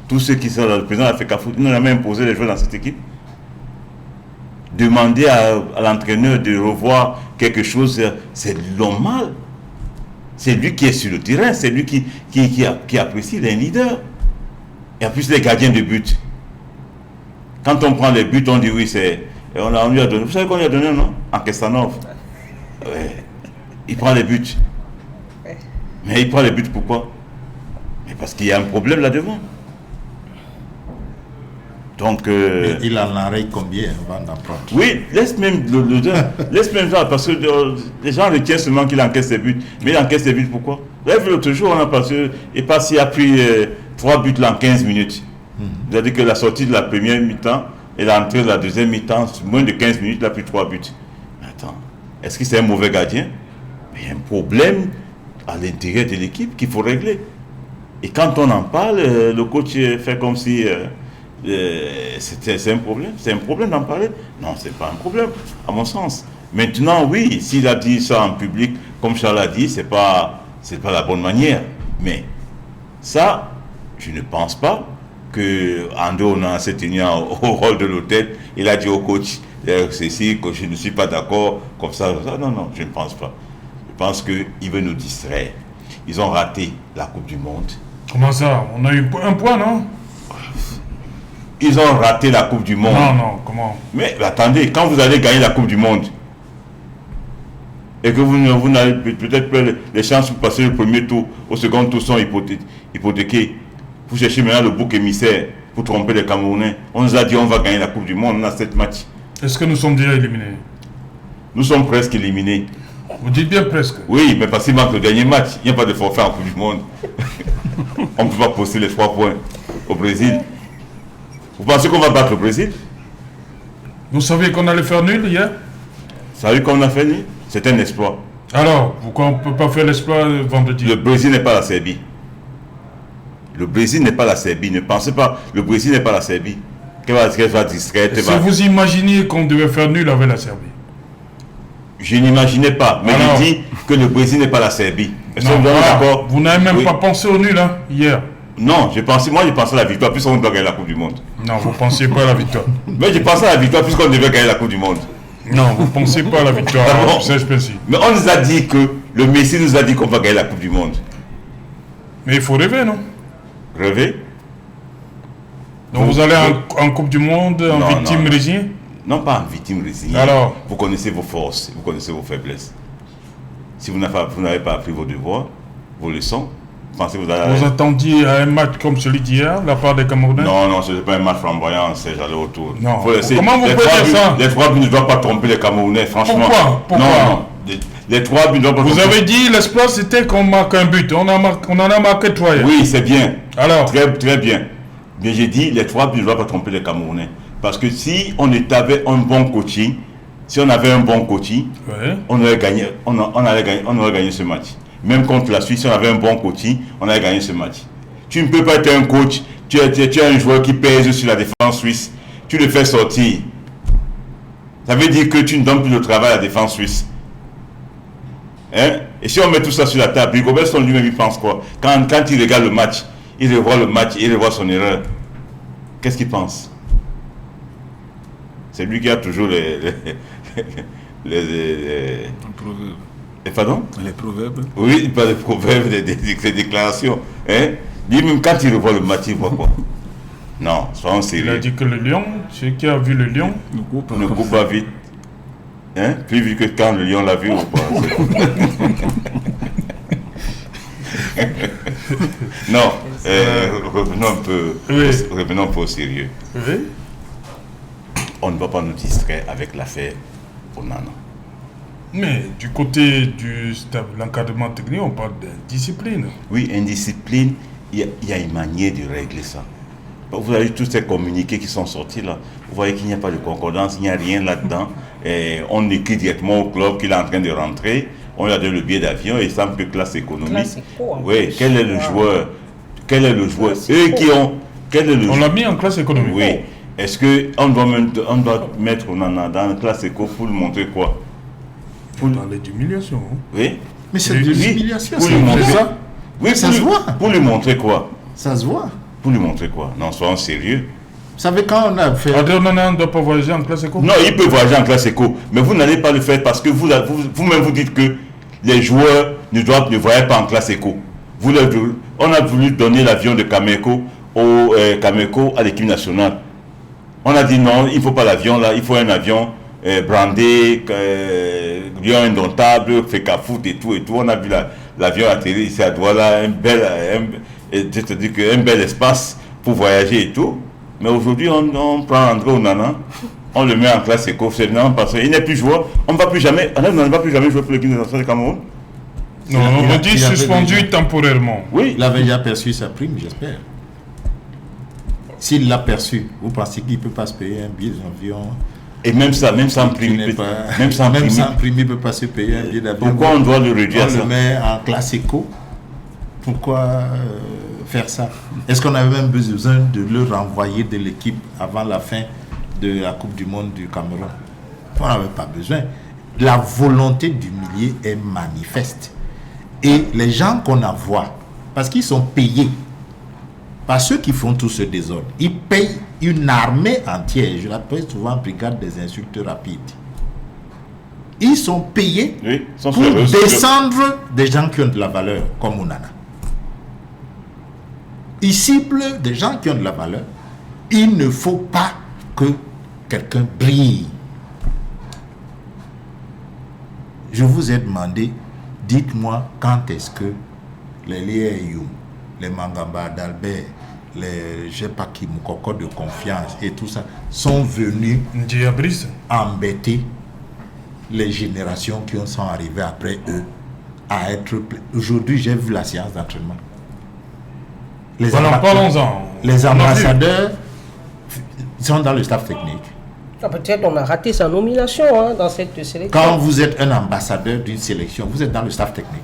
Tous ceux qui sont là, le président de la FECAFOOT, il n'a jamais imposé les joueurs dans cette équipe. Demander à l'entraîneur de revoir quelque chose, c'est normal. C'est lui qui est sur le terrain, c'est lui qui apprécie les leaders. Et en plus, les gardiens de but. Quand on prend les buts, on dit oui, on lui a donné. Vous savez qu'on lui a donné, non? En Kestanov. Ouais. Il prend les buts. Mais il prend les buts pourquoi? Mais parce qu'il y a un problème là-devant. Donc, il en enraye combien avant d'apprendre? Oui, laisse même laisse même ça, parce que les gens retiennent seulement qu'il encaisse ses buts. Mais il encaisse ses buts pourquoi? Vous avez vu l'autre jour, on a passé, et parce qu'il a pris 3 buts là en 15 minutes. C'est-à-dire que la sortie de la première mi-temps et l'entrée de la deuxième mi-temps, moins de 15 minutes, il a pris 3 buts. Attends, est-ce que c'est un mauvais gardien? Mais il y a un problème à l'intérieur de l'équipe qu'il faut régler. Et quand on en parle, le coach fait comme si c'est un problème. C'est un problème d'en parler? Non, c'est pas un problème, à mon sens. Maintenant, oui, s'il a dit ça en public, comme Charles a dit, c'est pas la bonne manière. Mais ça, je ne pense pas que Ando s'est tenu au rôle de l'hôtel. Il a dit au coach, ceci, que je ne suis pas d'accord, comme ça. Non, je ne pense pas. Je pense qu'il veut nous distraire. Ils ont raté la Coupe du Monde. Comment ça? On a eu un point, non? Ils ont raté la Coupe du Monde. Non, comment? Mais attendez, quand vous allez gagner la Coupe du Monde, et que vous n'avez peut-être pas les chances pour passer le premier tour, au second tour sont hypothéquées. Vous cherchez maintenant le bouc émissaire pour tromper les Camerounais. On nous a dit on va gagner la Coupe du Monde, on a 7 matchs. Est-ce que nous sommes déjà éliminés? Nous sommes presque éliminés. Vous dites bien presque. Oui, mais parce qu'il manque le dernier match. Il n'y a pas de forfait en Coupe du Monde. On ne peut pas poster les 3 points au Brésil. Vous pensez qu'on va battre le Brésil? Vous saviez qu'on allait faire nul hier? Vous savez qu'on a fait nul? C'est un exploit. Alors, pourquoi on ne peut pas faire l'exploit vendredi? Le Brésil n'est pas la Serbie. Le Brésil n'est pas la Serbie. Ne pensez pas, le Brésil n'est pas la Serbie. Qu'elle va distraire. Si vous imaginiez qu'on devait faire nul avec la Serbie? Je n'imaginais pas, mais je dis que le Brésil n'est pas la Serbie. Non, vous n'avez même pas pensé au nul hier? Non, je pensais à la victoire, puisqu'on doit gagner la Coupe du Monde. Non, vous ne pensiez pas à la victoire. Mais je pensais à la victoire, puisqu'on devait gagner la Coupe du Monde. Non, vous ne pensez pas à la victoire. Mais on nous a dit que, le Messie nous a dit qu'on va gagner la Coupe du Monde. Mais il faut rêver, non? Rêver? Donc vous allez en Coupe du Monde en victime résignée? Non, pas en victime résignée. Alors, vous connaissez vos forces, vous connaissez vos faiblesses. Si vous n'avez pas appris vos devoirs, vos leçons, vous attendiez à un match comme celui d'hier, de la part des Camerounais? Non, ce n'est pas un match flamboyant, c'est aller autour. Non. Comment vous pouvez dire ça? Les 3 buts ne doivent pas tromper les Camerounais, franchement. Pourquoi? Non. Les 3 buts ne doivent pas tromper. Vous avez dit l'espoir c'était qu'on marque un but. On en a marqué 3. Oui, c'est bien. Alors? Très bien. Mais j'ai dit les 3 buts ne doivent pas tromper les Camerounais. Parce que si on avait un bon coaching, on aurait gagné ce match. Même contre la Suisse, si on avait un bon coaching, on aurait gagné ce match. Tu ne peux pas être un coach, tu es un joueur qui pèse sur la défense suisse, tu le fais sortir. Ça veut dire que tu ne donnes plus de travail à la défense suisse. Hein? Et si on met tout ça sur la table, Rigobertson lui-même, il pense quoi? Quand il regarde le match, il revoit le match, il revoit son erreur. Qu'est-ce qu'il pense? C'est lui qui a toujours les pardon? Les proverbes. Oui, pas les proverbes, les déclarations. Hein? Lui-même, quand il revoit le match, il voit quoi? Non, soyons sérieux. Il a dit que le lion, celui qui a vu le lion, ne coupe pas vite. Hein? Plus vite que quand le lion l'a vu ou pas. Non, revenons un peu au sérieux. Oui. On ne va pas nous distraire avec l'affaire Onana. Mais du côté de l'encadrement technique, on parle d'indiscipline. Oui, indiscipline, il y a une manière de régler ça. Vous avez tous ces communiqués qui sont sortis là. Vous voyez qu'il n'y a pas de concordance, il n'y a rien là-dedans. Et on écrit directement au club qu'il est en train de rentrer. On lui a donné le billet d'avion et il semble que classe économique. Oui, quel est le joueur? Eux qui ont. On l'a mis en classe économique. Oui. Est-ce qu'on doit mettre Onana dans la classe éco pour lui montrer quoi? Pour parler d'humiliation. Oui. Mais c'est de l'humiliation. Pour lui montrer ça. Oui, ça se voit. Pour lui montrer quoi? Ça se voit. Pour lui montrer quoi? Non, soyons sérieux. Vous savez, quand on a fait... Onana ne doit pas voyager en classe éco? Non, il peut voyager en classe éco. Mais vous n'allez pas le faire parce que vous-même vous dites que les joueurs ne voyagent pas en classe éco. On a voulu donner l'avion de Cameco à l'équipe nationale. On a dit non, il ne faut pas l'avion là, il faut un avion brandé, lion indomptable, fait qu'à foot et tout. On a vu l'avion atterrir ici à Douala, un bel espace pour voyager et tout. Mais aujourd'hui, on prend André Onana, on le met en classe éco, c'est non, parce qu'il n'est plus joueur. On ne va plus jamais jouer pour l'équipe nationale du Cameroun. Non, on dit suspendu temporairement. Oui. Il avait déjà perçu sa prime, j'espère. S'il l'a perçu, vous pensez qu'il ne peut pas se payer un billet d'avion? Et même sans prime, même sans prime, il ne peut pas se payer un billet d'avion. Pourquoi on doit le réduire à ça? On le met en classe éco. Pourquoi faire ça? Est-ce qu'on avait même besoin de le renvoyer de l'équipe avant la fin de la Coupe du Monde du Cameroun? On n'avait pas besoin. La volonté d'humilier est manifeste. Et les gens qu'on envoie, parce qu'ils sont payés par ceux qui font tout ce désordre, ils payent une armée entière. Je l'appelle souvent brigade des insultes rapides. Ils sont payés pour descendre des gens qui ont de la valeur, comme Onana. Ils ciblent des gens qui ont de la valeur. Il ne faut pas que quelqu'un brille. Je vous ai demandé, dites-moi quand est-ce que les Léayoum, les Mangamba d'Albert, les je sais pas qui, Moukoko de confiance et tout ça, sont venus embêter les générations qui sont arrivées après eux à être... Aujourd'hui, j'ai vu la séance d'entraînement. Les ambassadeurs sont dans le staff technique. Peut-être on a raté sa nomination dans cette sélection. Quand vous êtes un ambassadeur d'une sélection, vous êtes dans le staff technique.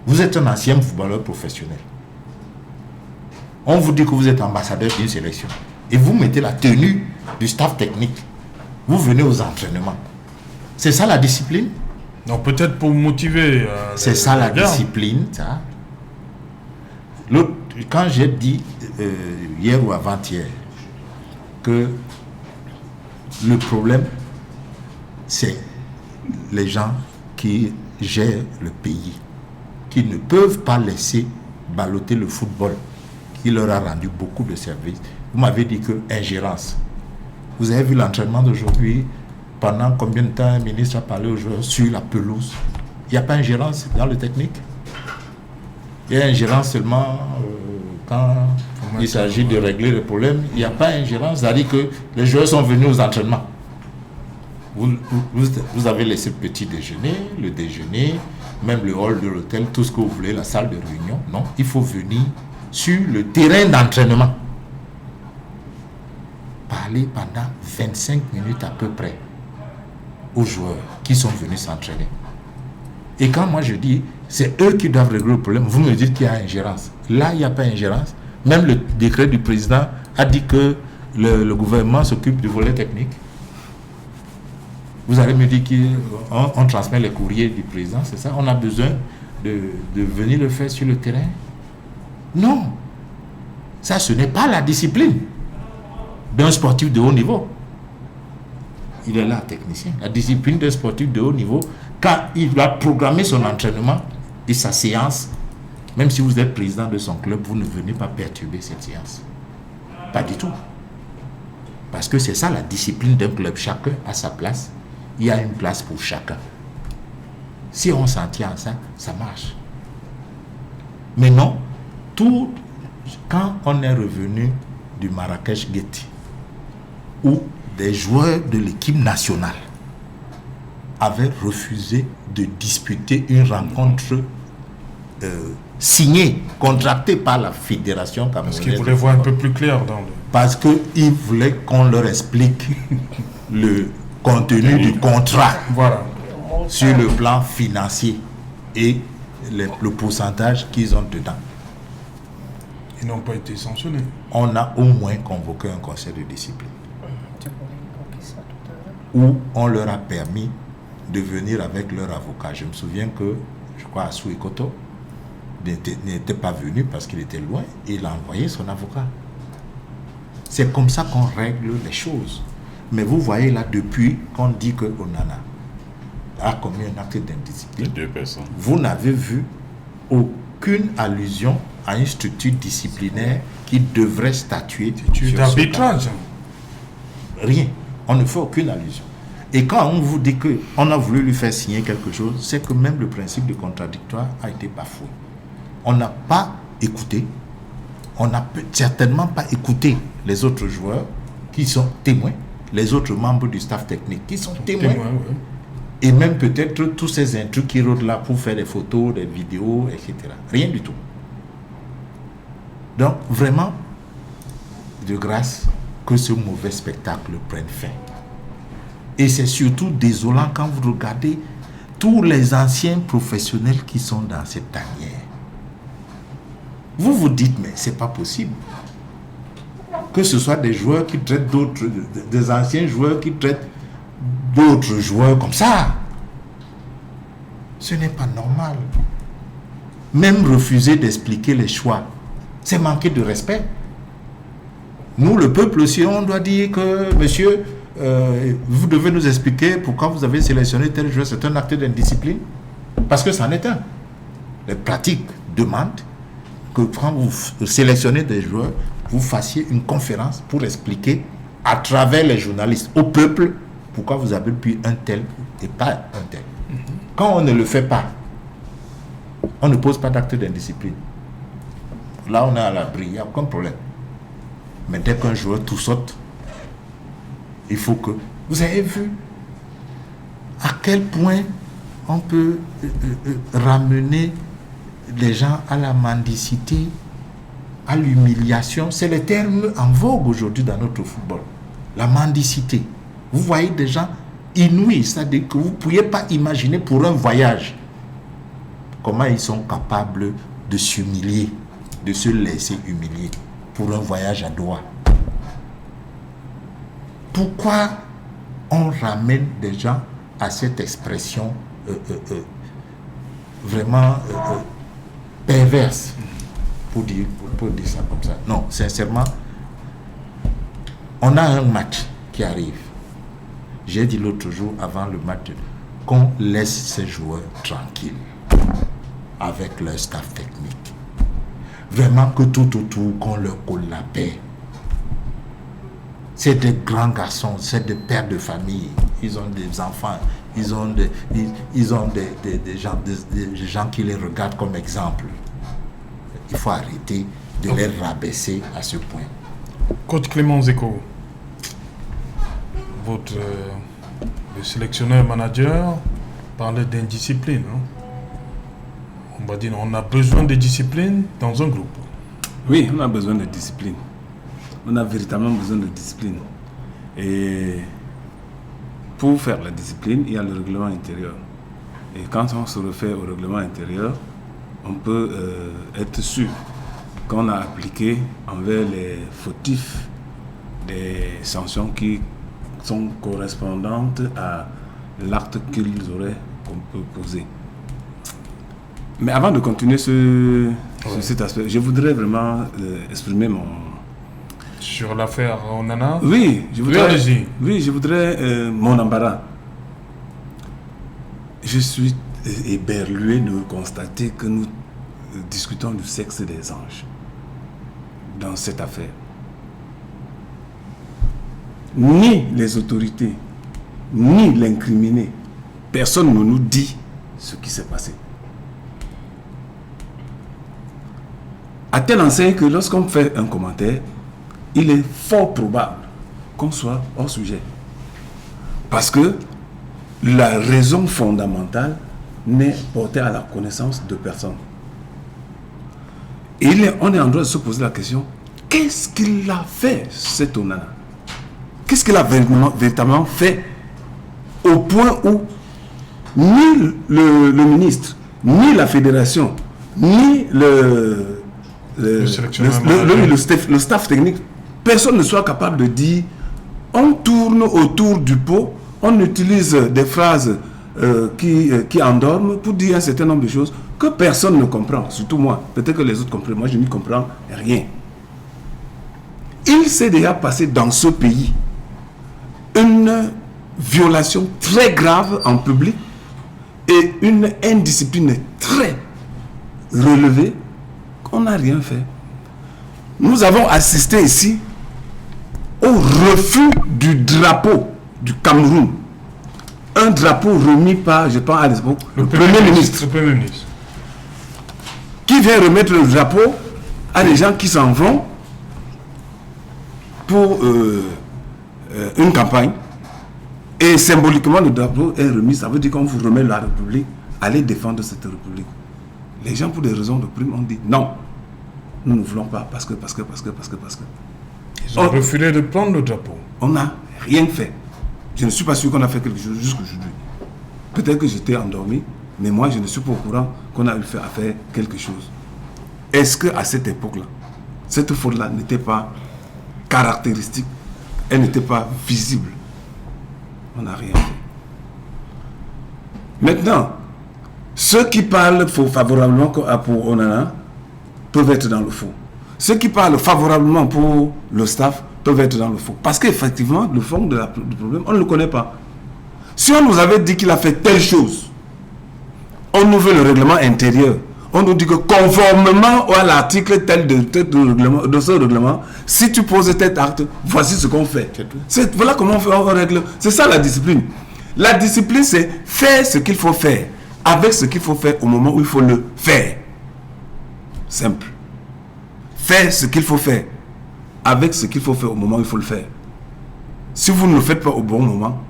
Vous êtes un ancien footballeur professionnel. On vous dit que vous êtes ambassadeur d'une sélection. Et vous mettez la tenue du staff technique. Vous venez aux entraînements. C'est ça la discipline? Non, peut-être pour motiver. C'est ça la discipline, ça. Quand j'ai dit hier ou avant-hier que le problème, c'est les gens qui gèrent le pays, qui ne peuvent pas laisser balloter le football, qui leur a rendu beaucoup de services, Vous m'avez dit que ingérence. Vous avez vu l'entraînement d'aujourd'hui? Pendant combien de temps un ministre a parlé aux joueurs sur la pelouse? Il n'y a pas ingérence dans le technique. Il y a ingérence seulement quand il s'agit de régler le problème. Il n'y a pas ingérence, c'est-à-dire que les joueurs sont venus aux entraînements. Vous avez laissé le petit déjeuner, le déjeuner, même le hall de l'hôtel, tout ce que vous voulez, la salle de réunion. Non, il faut venir sur le terrain d'entraînement. Parler pendant 25 minutes à peu près aux joueurs qui sont venus s'entraîner. Et quand moi je dis, c'est eux qui doivent régler le problème, vous me dites qu'il y a ingérence. Là, il n'y a pas ingérence. Même le décret du président a dit que le gouvernement s'occupe du volet technique. Vous allez me dire qu'on transmet les courriers du président, c'est ça? On a besoin de venir le faire sur le terrain? Non. Ça, ce n'est pas la discipline d'un sportif de haut niveau. Il est là, technicien. La discipline d'un sportif de haut niveau, quand il va programmer son entraînement et sa séance, même si vous êtes président de son club, vous ne venez pas perturber cette séance. Pas du tout. Parce que c'est ça la discipline d'un club. Chacun a sa place. Il y a une place pour chacun. Si on s'en tient à ça, ça marche. Mais non, quand on est revenu du Marrakech Gate, où des joueurs de l'équipe nationale avaient refusé de disputer une rencontre signée, contractée par la fédération camerounaise. Parce qu'ils voulaient voir un peu plus clair dans le... Parce qu'ils voulaient qu'on leur explique le contenu du contrat, voilà, sur le plan financier et le pourcentage qu'ils ont dedans. Ils n'ont pas été sanctionnés. On a au moins convoqué un conseil de discipline où on leur a permis de venir avec leur avocat. Je me souviens que, je crois, Assou Ekoto n'était pas venu parce qu'il était loin et il a envoyé son avocat. C'est comme ça qu'on règle les choses. Mais vous voyez là, depuis qu'on dit que Onana a commis un acte d'indiscipline, 2 personnes. Vous n'avez vu aucune allusion à une structure disciplinaire qui devrait statuer sur d'arbitrage. Rien. On ne fait aucune allusion. Et quand on vous dit qu'on a voulu lui faire signer quelque chose, c'est que même le principe de contradictoire a été bafoué. On n'a pas écouté, on n'a certainement pas écouté les autres joueurs qui sont témoins, les autres membres du staff technique qui sont témoins. Ouais. Et même peut-être tous ces intrus qui rôdent là pour faire des photos, des vidéos, etc. Rien du tout. Donc, vraiment, de grâce, que ce mauvais spectacle prenne fin. Et c'est surtout désolant quand vous regardez tous les anciens professionnels qui sont dans cette tanière. Vous vous dites, mais c'est pas possible. Que ce soit des joueurs qui traitent d'autres, des anciens joueurs qui traitent d'autres joueurs comme ça. Ce n'est pas normal. Même refuser d'expliquer les choix, c'est manquer de respect. Nous, le peuple aussi, on doit dire que, monsieur, vous devez nous expliquer pourquoi vous avez sélectionné tel joueur. C'est un acte d'indiscipline. Parce que c'en est un. Les pratiques demandent que quand vous sélectionnez des joueurs, vous fassiez une conférence pour expliquer à travers les journalistes au peuple pourquoi vous avez pris un tel et pas un tel. Quand on ne le fait pas, on ne pose pas d'acte d'indiscipline. Là, on est à l'abri, il n'y a aucun problème. Mais dès qu'un joueur tout saute, il faut que... Vous avez vu à quel point on peut ramener les gens à la mendicité, à l'humiliation. C'est le terme en vogue aujourd'hui dans notre football. La mendicité. Vous voyez des gens inouïs, c'est-à-dire que vous ne pouviez pas imaginer pour un voyage comment ils sont capables de s'humilier, de se laisser humilier pour un voyage à Doha. Pourquoi on ramène des gens à cette expression vraiment perverse pour dire ça comme ça? Non, sincèrement, on a un match qui arrive. J'ai dit l'autre jour avant le match qu'on laisse ces joueurs tranquilles avec leur staff technique. Vraiment que tout autour, qu'on leur colle la paix. C'est des grands garçons, c'est des pères de famille. Ils ont des enfants, ils ont des gens qui les regardent comme exemple. Il faut arrêter de les rabaisser à ce point. Coach Clément Zeko, votre le sélectionneur-manager parlait d'indiscipline. Hein? On va dire on a besoin de discipline dans un groupe. Oui, on a besoin de discipline. On a véritablement besoin de discipline. Et pour faire la discipline, il y a le règlement intérieur. Et quand on se refait au règlement intérieur, on peut être sûr qu'on a appliqué envers les fautifs des sanctions qui sont correspondantes à l'acte qu'ils auraient posé. Mais avant de continuer sur cet aspect, je voudrais vraiment exprimer mon... Sur l'affaire Onana. Oui, je voudrais, oui, mon embarras. Je suis éberlué de constater que nous discutons du sexe des anges dans cette affaire. Ni les autorités, ni l'incriminé, personne ne nous dit ce qui s'est passé. À telle enseigne que lorsqu'on fait un commentaire, il est fort probable qu'on soit hors sujet. Parce que la raison fondamentale n'est portée à la connaissance de personne. Et on est en droit de se poser la question, qu'est-ce qu'il a fait, cet Onana? Qu'est-ce qu'il a véritablement fait au point où ni le ministre, ni la fédération, ni le staff technique, personne ne soit capable de dire on tourne autour du pot, on utilise des phrases qui endorment pour dire un certain nombre de choses que personne ne comprend, surtout moi. Peut-être que les autres comprennent, moi je n'y comprends rien. Il s'est déjà passé dans ce pays une violation très grave en public et une indiscipline très relevée qu'on n'a rien fait. Nous avons assisté ici au refus du drapeau du Cameroun. Un drapeau remis par, je pense à l'époque, le Premier ministre. Le Premier ministre. Qui vient remettre le drapeau à des gens qui s'en vont pour une campagne. Et symboliquement, le drapeau est remis. Ça veut dire qu'on vous remet la République. Allez défendre cette République. Les gens, pour des raisons de prime, ont dit non. Nous ne voulons pas parce que. Ils ont refusé de prendre le drapeau. On n'a rien fait. Je ne suis pas sûr qu'on a fait quelque chose jusqu'aujourd'hui. Peut-être que j'étais endormi, mais moi je ne suis pas au courant qu'on a eu à faire quelque chose. Est-ce qu'à cette époque-là, cette faute-là n'était pas caractéristique, elle n'était pas visible? On n'a rien fait. Maintenant, ceux qui parlent favorablement pour Onana peuvent être dans le faux. Ceux qui parlent favorablement pour le staff peuvent être dans le faux. Parce qu'effectivement, le fond du problème, on ne le connaît pas. Si on nous avait dit qu'il a fait telle chose, on ouvre le règlement intérieur. On nous dit que conformément à l'article tel de ce règlement, si tu poses tel acte, voici ce qu'on fait. Voilà comment on règle. C'est ça la discipline. La discipline, c'est faire ce qu'il faut faire, avec ce qu'il faut faire au moment où il faut le faire. Simple. Faire ce qu'il faut faire, avec ce qu'il faut faire au moment où il faut le faire. Si vous ne le faites pas au bon moment,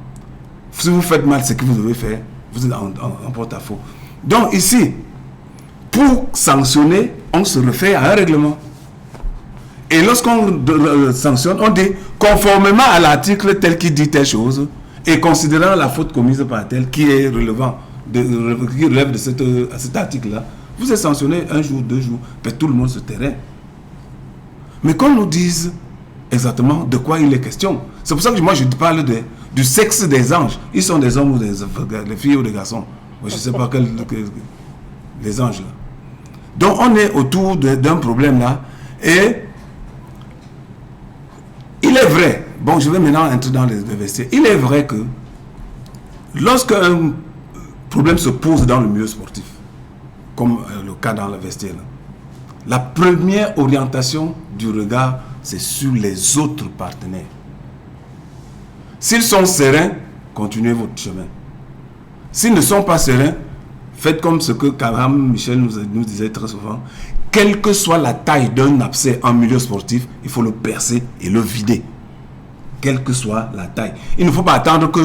si vous faites mal ce que vous devez faire, vous êtes en porte-à-faux. Donc ici, pour sanctionner, on se réfère à un règlement. Et lorsqu'on sanctionne, on dit conformément à l'article tel qui dit telle chose, et considérant la faute commise par tel qui est relevant, qui relève de cet article-là, vous êtes sanctionné 1 jour, 2 jours, puis tout le monde se terrain. Mais qu'on nous dise exactement de quoi il est question. C'est pour ça que moi je parle du sexe des anges. Ils sont des hommes ou des filles ou des garçons. Moi, je ne sais pas les anges là. Donc on est autour d'un problème là. Et il est vrai, bon je vais maintenant entrer dans les vestiaires. Il est vrai que lorsqu'un problème se pose dans le milieu sportif, comme le cas dans le vestiaire là, la première orientation du regard, c'est sur les autres partenaires. S'ils sont sereins, continuez votre chemin. S'ils ne sont pas sereins, faites comme ce que Karam Michel nous disait très souvent. Quelle que soit la taille d'un abcès en milieu sportif, il faut le percer et le vider. Quelle que soit la taille. Il ne faut pas attendre que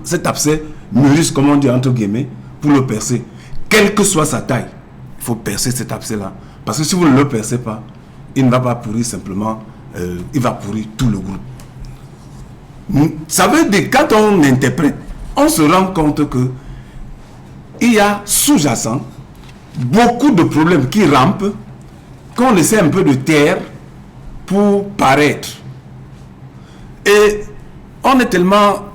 cet abcès mûrisse, comme on dit entre guillemets, pour le percer. Quelle que soit sa taille, il faut percer cet abcès-là. Parce que si vous ne le percez pas, il ne va pas pourrir simplement, il va pourrir tout le groupe. Ça veut dire, quand on interprète, on se rend compte que il y a sous-jacent beaucoup de problèmes qui rampent, qu'on essaie un peu de taire pour paraître. Et on est tellement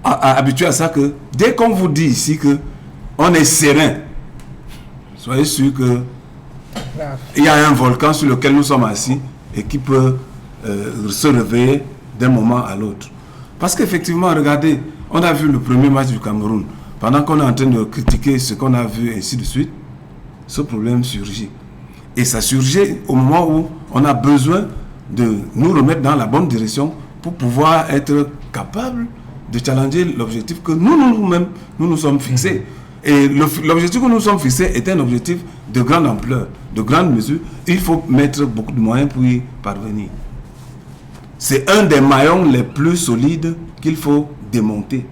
habitué à ça que dès qu'on vous dit ici que on est serein, soyez sûr que il y a un volcan sur lequel nous sommes assis et qui peut se réveiller d'un moment à l'autre. Parce qu'effectivement, regardez, on a vu le premier match du Cameroun. Pendant qu'on est en train de critiquer ce qu'on a vu, et ainsi de suite, ce problème surgit. Et ça surgit au moment où on a besoin de nous remettre dans la bonne direction pour pouvoir être capable de challenger l'objectif que nous-mêmes, nous nous sommes fixés. Et l'objectif que nous sommes fixés est un objectif de grande ampleur, de grande mesure. Il faut mettre beaucoup de moyens pour y parvenir. C'est un des maillons les plus solides qu'il faut démonter.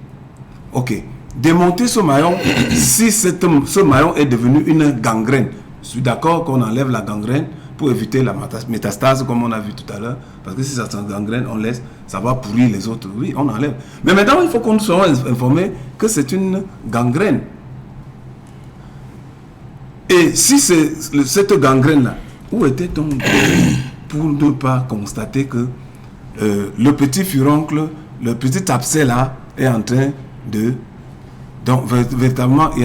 Ok. Démonter ce maillon, si ce maillon est devenu une gangrène, je suis d'accord qu'on enlève la gangrène pour éviter la métastase comme on a vu tout à l'heure, parce que si ça gangrène, on laisse, ça va pourrir les autres. Oui, on enlève. Mais maintenant, il faut qu'on soit informé que c'est une gangrène. Et si c'est cette gangrène-là, où était-on pour ne pas constater que le petit furoncle, le petit abcès-là est en train de... Donc, véritablement, il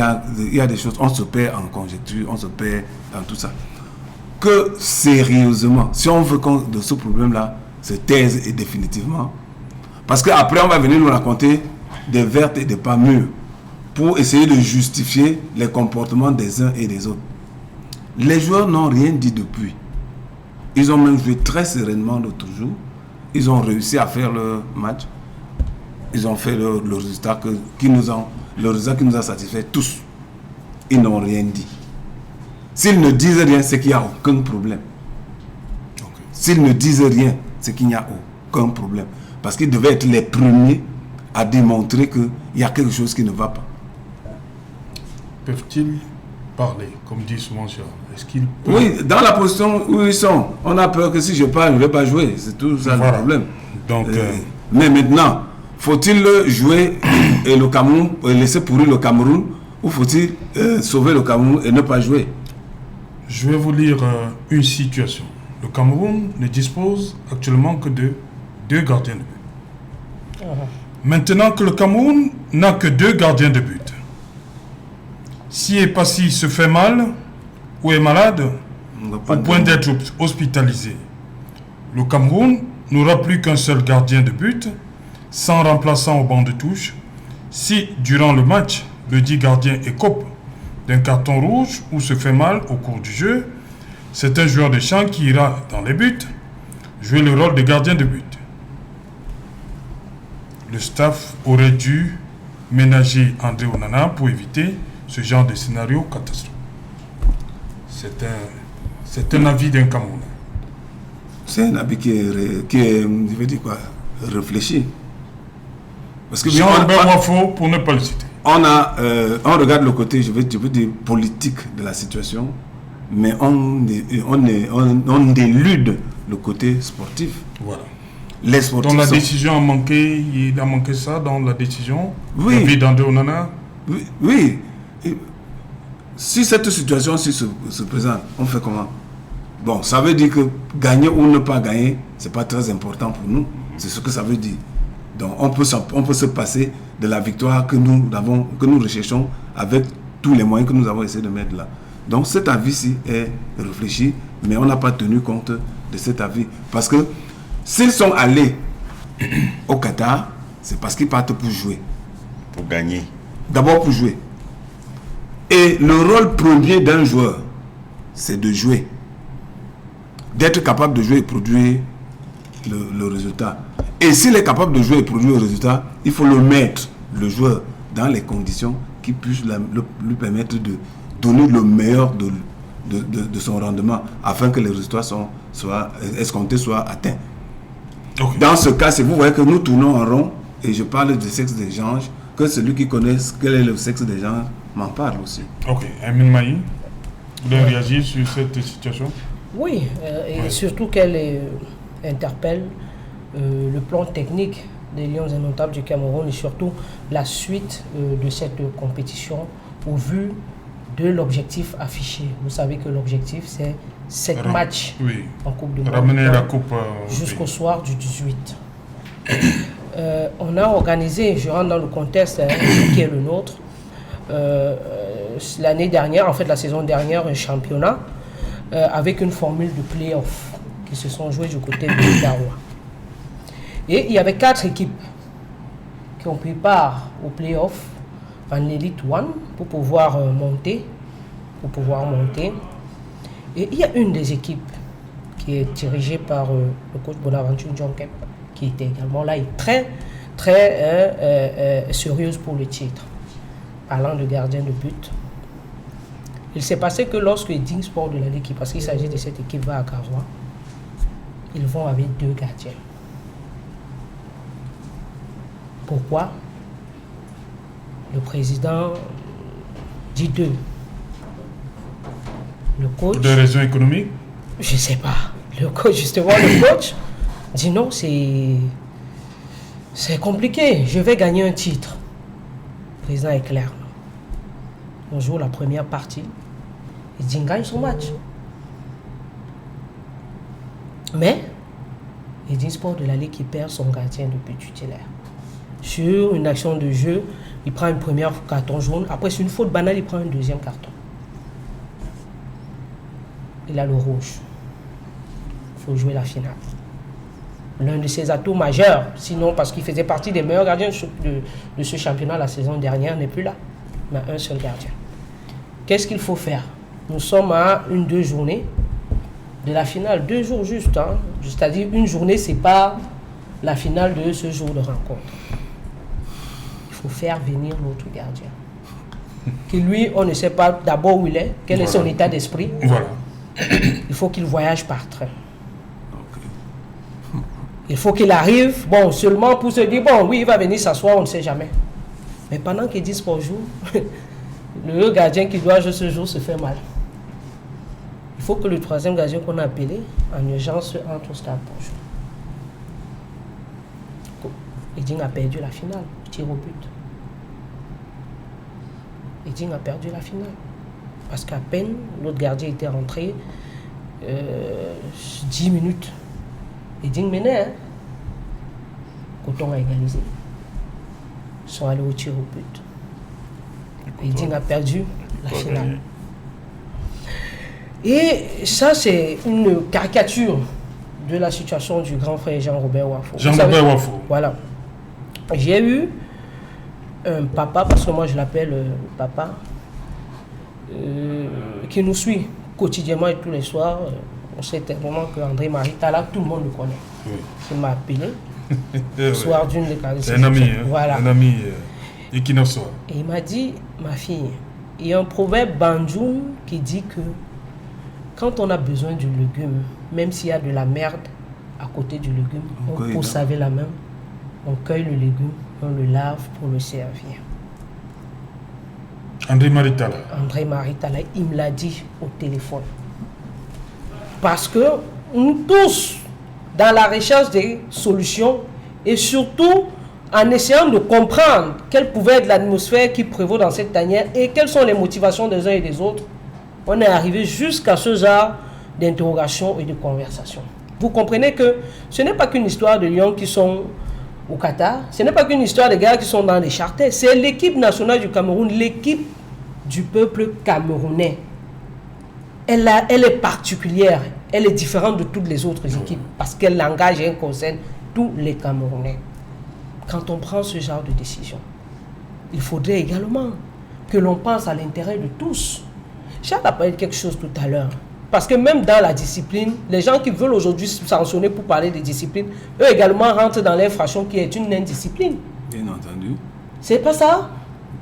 y a des choses, on se perd en conjecture, on se perd dans tout ça. Que sérieusement, si on veut de ce problème-là se taise et définitivement, parce qu'après, on va venir nous raconter des vertes et des pas mûres pour essayer de justifier les comportements des uns et des autres. Les joueurs n'ont rien dit depuis. Ils ont même joué très sereinement l'autre jour. Ils ont réussi à faire le match. Ils ont fait le résultat qui nous a satisfait tous. Ils n'ont rien dit. S'ils ne disent rien, c'est qu'il n'y a aucun problème. Okay. S'ils ne disent rien, c'est qu'il n'y a aucun problème. Parce qu'ils devaient être les premiers à démontrer qu'il y a quelque chose qui ne va pas. Peuvent-ils parler, comme dit souvent Jean? Est-ce qu'ils peuvent... Oui, dans la position où ils sont, on a peur que si je parle, je ne vais pas jouer. C'est tout ça le problème. Donc, mais maintenant, faut-il jouer et le Cameroun, laisser pourrir le Cameroun, ou faut-il sauver le Cameroun et ne pas jouer? Je vais vous lire une situation. Le Cameroun ne dispose actuellement que de 2 gardiens de but. Maintenant que le Cameroun n'a que 2 gardiens de but, si Epassi se fait mal ou est malade, au point d'être hospitalisé, le Cameroun n'aura plus qu'un seul gardien de but, sans remplaçant au banc de touche. Si, durant le match, le dit gardien écope d'un carton rouge ou se fait mal au cours du jeu, c'est un joueur de champ qui ira dans les buts jouer le rôle de gardien de but. Le staff aurait dû ménager André Onana pour éviter ce genre de scénario catastrophique. C'est un avis d'un Camerounais. C'est un avis qui est je veux dire quoi, réfléchi. Parce que Jean-Albert Wafo, pour ne pas le citer. On regarde le côté, je veux dire, politique de la situation, mais on élude le côté sportif. Voilà. Les sportifs dans la décision a manqué, il a manqué ça dans la décision. Oui. L'avis d'André Onana. Oui. Si cette situation se présente, on fait comment? Bon, ça veut dire que gagner ou ne pas gagner, c'est pas très important pour nous. C'est ce que ça veut dire. Donc on peut se passer de la victoire que nous recherchons avec tous les moyens que nous avons essayé de mettre là. Donc cet avis-ci est réfléchi, mais on n'a pas tenu compte de cet avis. Parce que s'ils sont allés au Qatar, c'est parce qu'ils partent pour jouer. Pour gagner. D'abord pour jouer. Et le rôle premier d'un joueur, c'est de jouer. D'être capable de jouer et produire le résultat. Et s'il est capable de jouer et produire le résultat, il faut le mettre, le joueur, dans les conditions qui puissent lui permettre de donner le meilleur de son rendement afin que les résultats soient escomptés, soient atteints. Okay. Dans ce cas, vous voyez que nous tournons en rond, et je parle du sexe des gens, que celui qui connaît quel est le sexe des gens m'en parle aussi. Ok. Emile Maï, vous voulez réagir sur cette situation? Oui, et surtout qu'elle interpelle le plan technique des Lions Indomptables du Cameroun et surtout la suite de cette compétition au vu de l'objectif affiché. Vous savez que l'objectif c'est 7 matchs en Coupe du Monde. Ramener la coupe jusqu'au soir du 18. On a organisé, je rentre dans le contexte qui est le nôtre, l'année dernière, en fait la saison dernière, un championnat avec une formule de play-off qui se sont joués du côté de Garoua. Et il y avait 4 équipes qui ont pris part au play-off en Elite One pour pouvoir monter. Et il y a une des équipes qui est dirigée par le coach Bonaventure John Kemp, qui était également là et très sérieuse pour le titre. Parlant de gardien de but, il s'est passé que lorsque Ding Sport de la Ligue, parce qu'il s'agit de cette équipe, va à Garoua, ils vont avec 2 gardiens. Pourquoi? Le président dit 2. Le coach... Pour des raisons économiques? Je ne sais pas. Le coach dit non, c'est compliqué. Je vais gagner un titre. Le président est clair. On joue la première partie. Et Ding gagne son match. Mais, Ding Sport de la Ligue qui perd son gardien de but tutélaire. Sur une action de jeu, il prend une première carton jaune. Après, sur une faute banale, il prend un deuxième carton. Il a le rouge. Il faut jouer la finale. L'un de ses atouts majeurs, sinon parce qu'il faisait partie des meilleurs gardiens de ce championnat la saison dernière, n'est plus là. Mais un seul gardien. Qu'est-ce qu'il faut faire? Nous sommes à 2 journées de la finale. 2 jours juste. Hein. C'est-à-dire une journée, ce n'est pas la finale de ce jour de rencontre. Il faut faire venir l'autre gardien. Que lui, on ne sait pas d'abord où il est, quel est son état d'esprit. Voilà. Il faut qu'il voyage par train. Il faut qu'il arrive, seulement pour se dire, oui, il va venir s'asseoir, on ne sait jamais. Mais pendant qu'il dit pour jour, le gardien qui doit jouer ce jour se fait mal. Il faut que le 3e gardien qu'on a appelé, en urgence, entre au stade pour jouer. Eding a perdu la finale, tir au but. Eding a perdu la finale. Parce qu'à peine l'autre gardien était rentré, 10 minutes. Eding menait. Hein? Coton a égalisé. Ils sont allés au tir au but. Eding a perdu la finale. Et ça, c'est une caricature de la situation du grand frère Jean-Robert Wafo. Jean-Robert Wafo. Voilà. J'ai eu un papa, parce que moi je l'appelle papa, qui nous suit quotidiennement et tous les soirs. On sait tellement qu'André-Marie Tala, tout le monde le connaît. Oui. Il m'a appelé le soir d'une déclaration. C'est un ami, hein? Voilà. Un ami équinoxe. Et il m'a dit, ma fille, il y a un proverbe bandjoun qui dit que quand on a besoin du légume, même s'il y a de la merde à côté du légume, pour saver la main, on cueille le légume, on le lave pour le servir. André-Marie Tala. André-Marie Tala, il me l'a dit au téléphone. Parce que nous tous, dans la recherche des solutions et surtout en essayant de comprendre quelle pouvait être l'atmosphère qui prévaut dans cette tanière et quelles sont les motivations des uns et des autres, on est arrivé jusqu'à ce genre d'interrogation et de conversation. Vous comprenez que ce n'est pas qu'une histoire de lions qui sont au Qatar, ce n'est pas qu'une histoire de gars qui sont dans les charters, c'est l'équipe nationale du Cameroun, l'équipe du peuple camerounais. Elle est particulière, elle est différente de toutes les autres équipes parce qu'elle engage et concerne tous les Camerounais. Quand on prend ce genre de décision, il faudrait également que l'on pense à l'intérêt de tous. Charles a parlé de quelque chose tout à l'heure. Parce que même dans la discipline, les gens qui veulent aujourd'hui sanctionner pour parler de discipline, eux également rentrent dans l'infraction qui est une indiscipline. Bien entendu. C'est pas ça?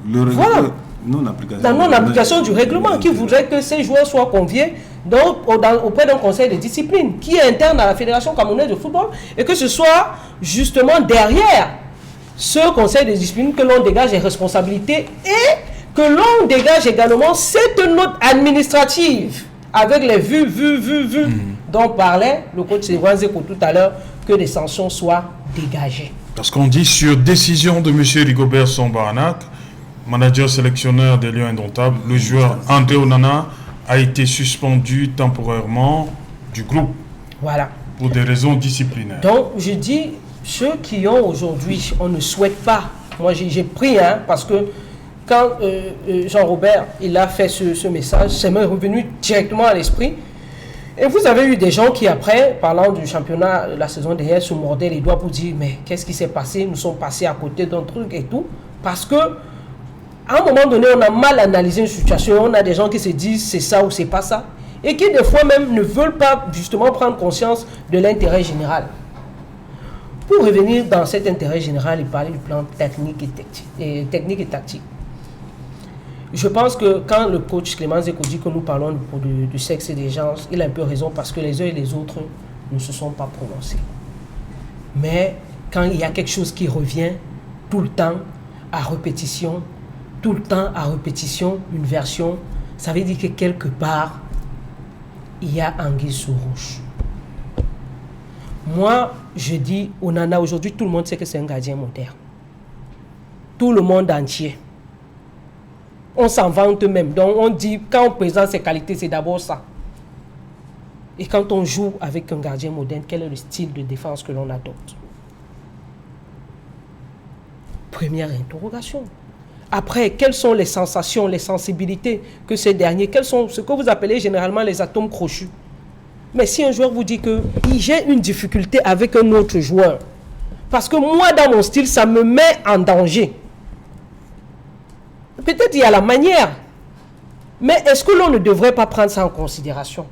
Voilà. La non-application du règlement qui voudrait que ces joueurs soient conviés auprès d'un conseil de discipline qui est interne à la Fédération camerounaise de football et que ce soit justement derrière ce conseil de discipline que l'on dégage les responsabilités et que l'on dégage également cette note administrative avec les vues dont parlait le coach Sévan Zeko tout à l'heure, que des sanctions soient dégagées. Parce qu'on dit sur décision de M. Rigobert Sambaranak, manager sélectionneur des Lions Indomptables, le joueur André Onana a été suspendu temporairement du groupe. Voilà. Pour des raisons disciplinaires. Donc, je dis, ceux qui ont aujourd'hui, on ne souhaite pas. Moi, j'ai pris, parce que quand Jean-Robert, il a fait ce message, c'est même revenu directement à l'esprit. Et vous avez eu des gens qui, après, parlant du championnat la saison dernière, se mordaient les doigts pour dire, mais qu'est-ce qui s'est passé? Nous sommes passés à côté d'un truc et tout. Parce que, à un moment donné, on a mal analysé une situation. On a des gens qui se disent, c'est ça ou c'est pas ça. Et qui, des fois même, ne veulent pas, justement, prendre conscience de l'intérêt général. Pour revenir dans cet intérêt général, il parlait du plan technique et tactique. Je pense que quand le coach Clément Zeko dit que nous parlons du sexe et des genres, il a un peu raison parce que les uns et les autres ne se sont pas prononcés. Mais quand il y a quelque chose qui revient tout le temps à répétition, une version, ça veut dire que quelque part, il y a anguille sous roche. Moi, je dis, Onana, aujourd'hui, tout le monde sait que c'est un gardien moderne. Tout le monde entier. On s'en vante même. Donc, on dit, quand on présente ses qualités, c'est d'abord ça. Et quand on joue avec un gardien moderne, quel est le style de défense que l'on adopte? Première interrogation. Après, quelles sont les sensations, les sensibilités que ces derniers, quels sont ce que vous appelez généralement les atomes crochus? Mais si un joueur vous dit que j'ai une difficulté avec un autre joueur, parce que moi, dans mon style, ça me met en danger. Peut-être il y a la manière, mais est-ce que l'on ne devrait pas prendre ça en considération?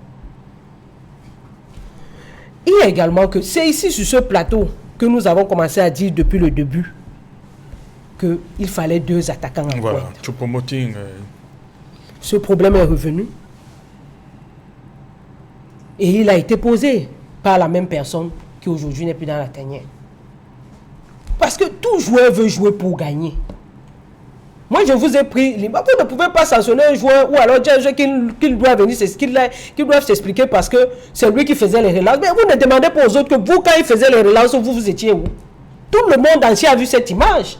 Il y a également que c'est ici sur ce plateau que nous avons commencé à dire depuis le début qu'il fallait 2 attaquants en voilà, pointe. Ce problème est revenu et il a été posé par la même personne qui aujourd'hui n'est plus dans la tanière. Parce que tout joueur veut jouer pour gagner. Moi, je vous ai pris. Vous ne pouvez pas sanctionner un joueur ou alors dire un joueur qu'il doit venir, qu'il doit s'expliquer parce que c'est lui qui faisait les relances. Mais vous ne demandez pas aux autres que vous, quand il faisait les relances, vous étiez où? Tout le monde entier a vu cette image.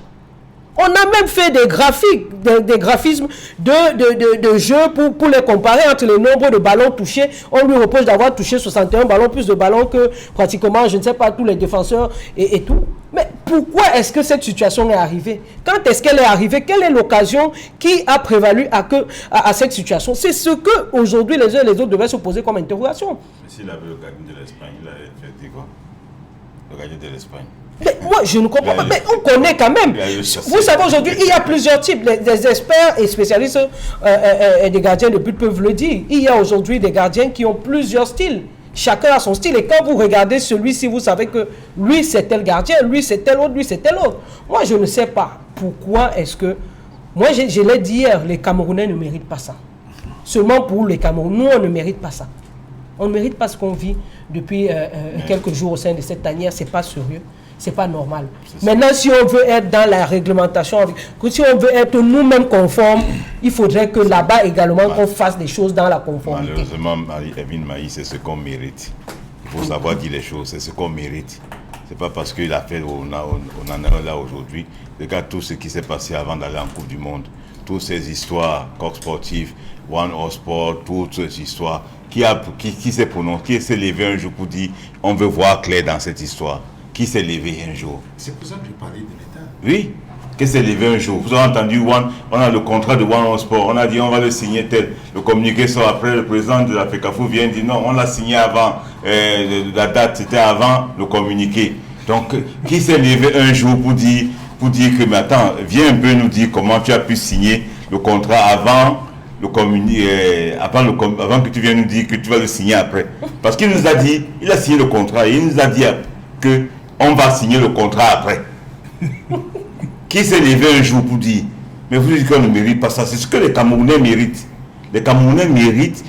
On a même fait des graphiques, des graphismes de jeux pour les comparer entre les nombres de ballons touchés. On lui reproche d'avoir touché 61 ballons, plus de ballons que pratiquement, je ne sais pas, tous les défenseurs et tout. Mais pourquoi est-ce que cette situation est arrivée? Quand est-ce qu'elle est arrivée? Quelle est l'occasion qui a prévalu à cette situation? C'est ce que aujourd'hui les uns et les autres devraient se poser comme interrogation. Mais s'il avait le gardien de l'Espagne, il avait fait quoi? Le gardien de l'Espagne. Mais moi, je ne comprends pas. Mais on connaît quand même. Vous savez, aujourd'hui, il y a plusieurs types. Des experts et spécialistes et des gardiens de but peuvent le dire. Il y a aujourd'hui des gardiens qui ont plusieurs styles. Chacun a son style. Et quand vous regardez celui-ci, vous savez que lui, c'est tel gardien, lui, c'est tel autre, lui, c'est tel autre. Moi, je ne sais pas pourquoi est-ce que... Moi, je l'ai dit hier, les Camerounais ne méritent pas ça. Seulement pour les Camerounais, nous, on ne mérite pas ça. On ne mérite pas ce qu'on vit depuis quelques jours au sein de cette tanière. Ce n'est pas sérieux. C'est pas normal. Maintenant, si on veut être dans la réglementation, si on veut être nous-mêmes conformes, il faudrait que là-bas également qu'on fasse des choses dans la conformité. Malheureusement, Evin Maï, c'est ce qu'on mérite. Il faut savoir dire les choses, c'est ce qu'on mérite. C'est pas parce qu'il a fait, on en est là aujourd'hui. Regarde tout ce qui s'est passé avant d'aller en Coupe du Monde. Toutes ces histoires, Coq Sportif, One All Sport, toutes ces histoires. Qui s'est prononcé, qui s'est levé un jour pour dire on veut voir clair dans cette histoire? Qui s'est levé un jour? C'est pour ça que je parlais de l'État. Oui, qui s'est levé un jour. Vous avez entendu, on a le contrat de One on Sport, on a dit on va le signer tel. Le communiqué sort après, le président de la FECAFO vient dire non, on l'a signé avant, la date c'était avant le communiqué. Donc, qui s'est levé un jour pour dire que, mais attends, viens un peu nous dire comment tu as pu signer le contrat avant avant que tu viennes nous dire que tu vas le signer après. Parce qu'il nous a dit, il a signé le contrat et il nous a dit qu'on va signer le contrat après. Qui s'est levé un jour pour dire, mais vous dites qu'on ne mérite pas ça, c'est ce que les Camerounais méritent. Les Camerounais méritent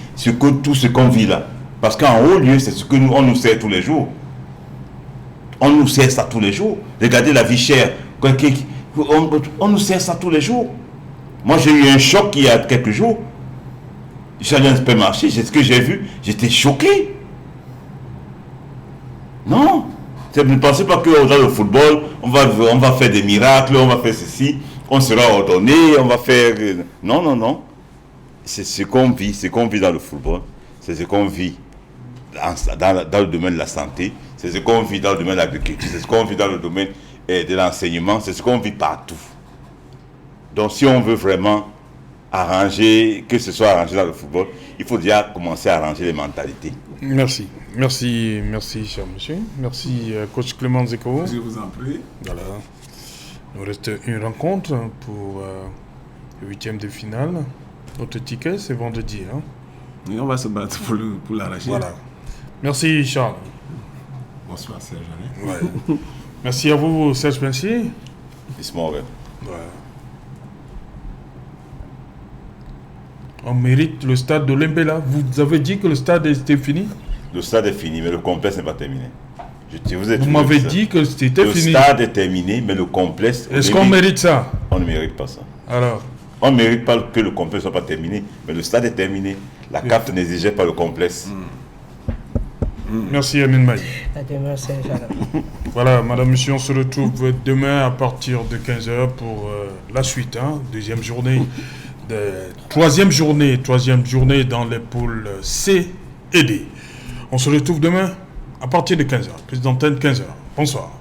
tout ce qu'on vit là. Parce qu'en haut lieu, c'est ce que on nous sert tous les jours. On nous sert ça tous les jours. Regardez la vie chère. On nous sert ça tous les jours. Moi, j'ai eu un choc il y a quelques jours. J'allais à un supermarché, c'est ce que j'ai vu, j'étais choqué. Non. Ne pensez pas que dans le football, on va faire des miracles, on va faire ceci, on sera ordonné, on va faire... Non, non, non. C'est ce qu'on vit, dans le football. C'est ce qu'on vit dans le domaine de la santé. C'est ce qu'on vit dans le domaine de l'agriculture. C'est ce qu'on vit dans le domaine de l'enseignement. C'est ce qu'on vit partout. Donc, si on veut vraiment arranger, que ce soit arrangé dans le football, il faut déjà commencer à arranger les mentalités. Merci. Merci, cher monsieur. Merci, coach Clément Zeko. Je vous en prie. Voilà. Il nous reste une rencontre pour le 8e de finale. Notre ticket, c'est vendredi. Hein? Et on va se battre pour l'arracher. Voilà. Merci, Charles. Bonsoir, Serge. Ouais. Merci à vous, Serge Pensier. Ouais. On mérite le stade de Lembela. Vous avez dit que le stade était fini? Le stade est fini, mais le complexe n'est pas terminé. Vous m'avez dit que c'était fini. Le stade est terminé, mais le complexe... Est-ce qu'on mérite ça? On ne mérite pas ça. Alors? On ne mérite pas que le complexe ne soit pas terminé, mais le stade est terminé. La CAF n'exigeait pas le complexe. Merci, Amin Maï. À demain, c'est Voilà, madame, monsieur, on se retrouve demain à partir de 15h pour la suite. Deuxième journée, troisième journée dans les poules C et D. On se retrouve demain à partir de 15h. Prise d'antenne 15h. Bonsoir.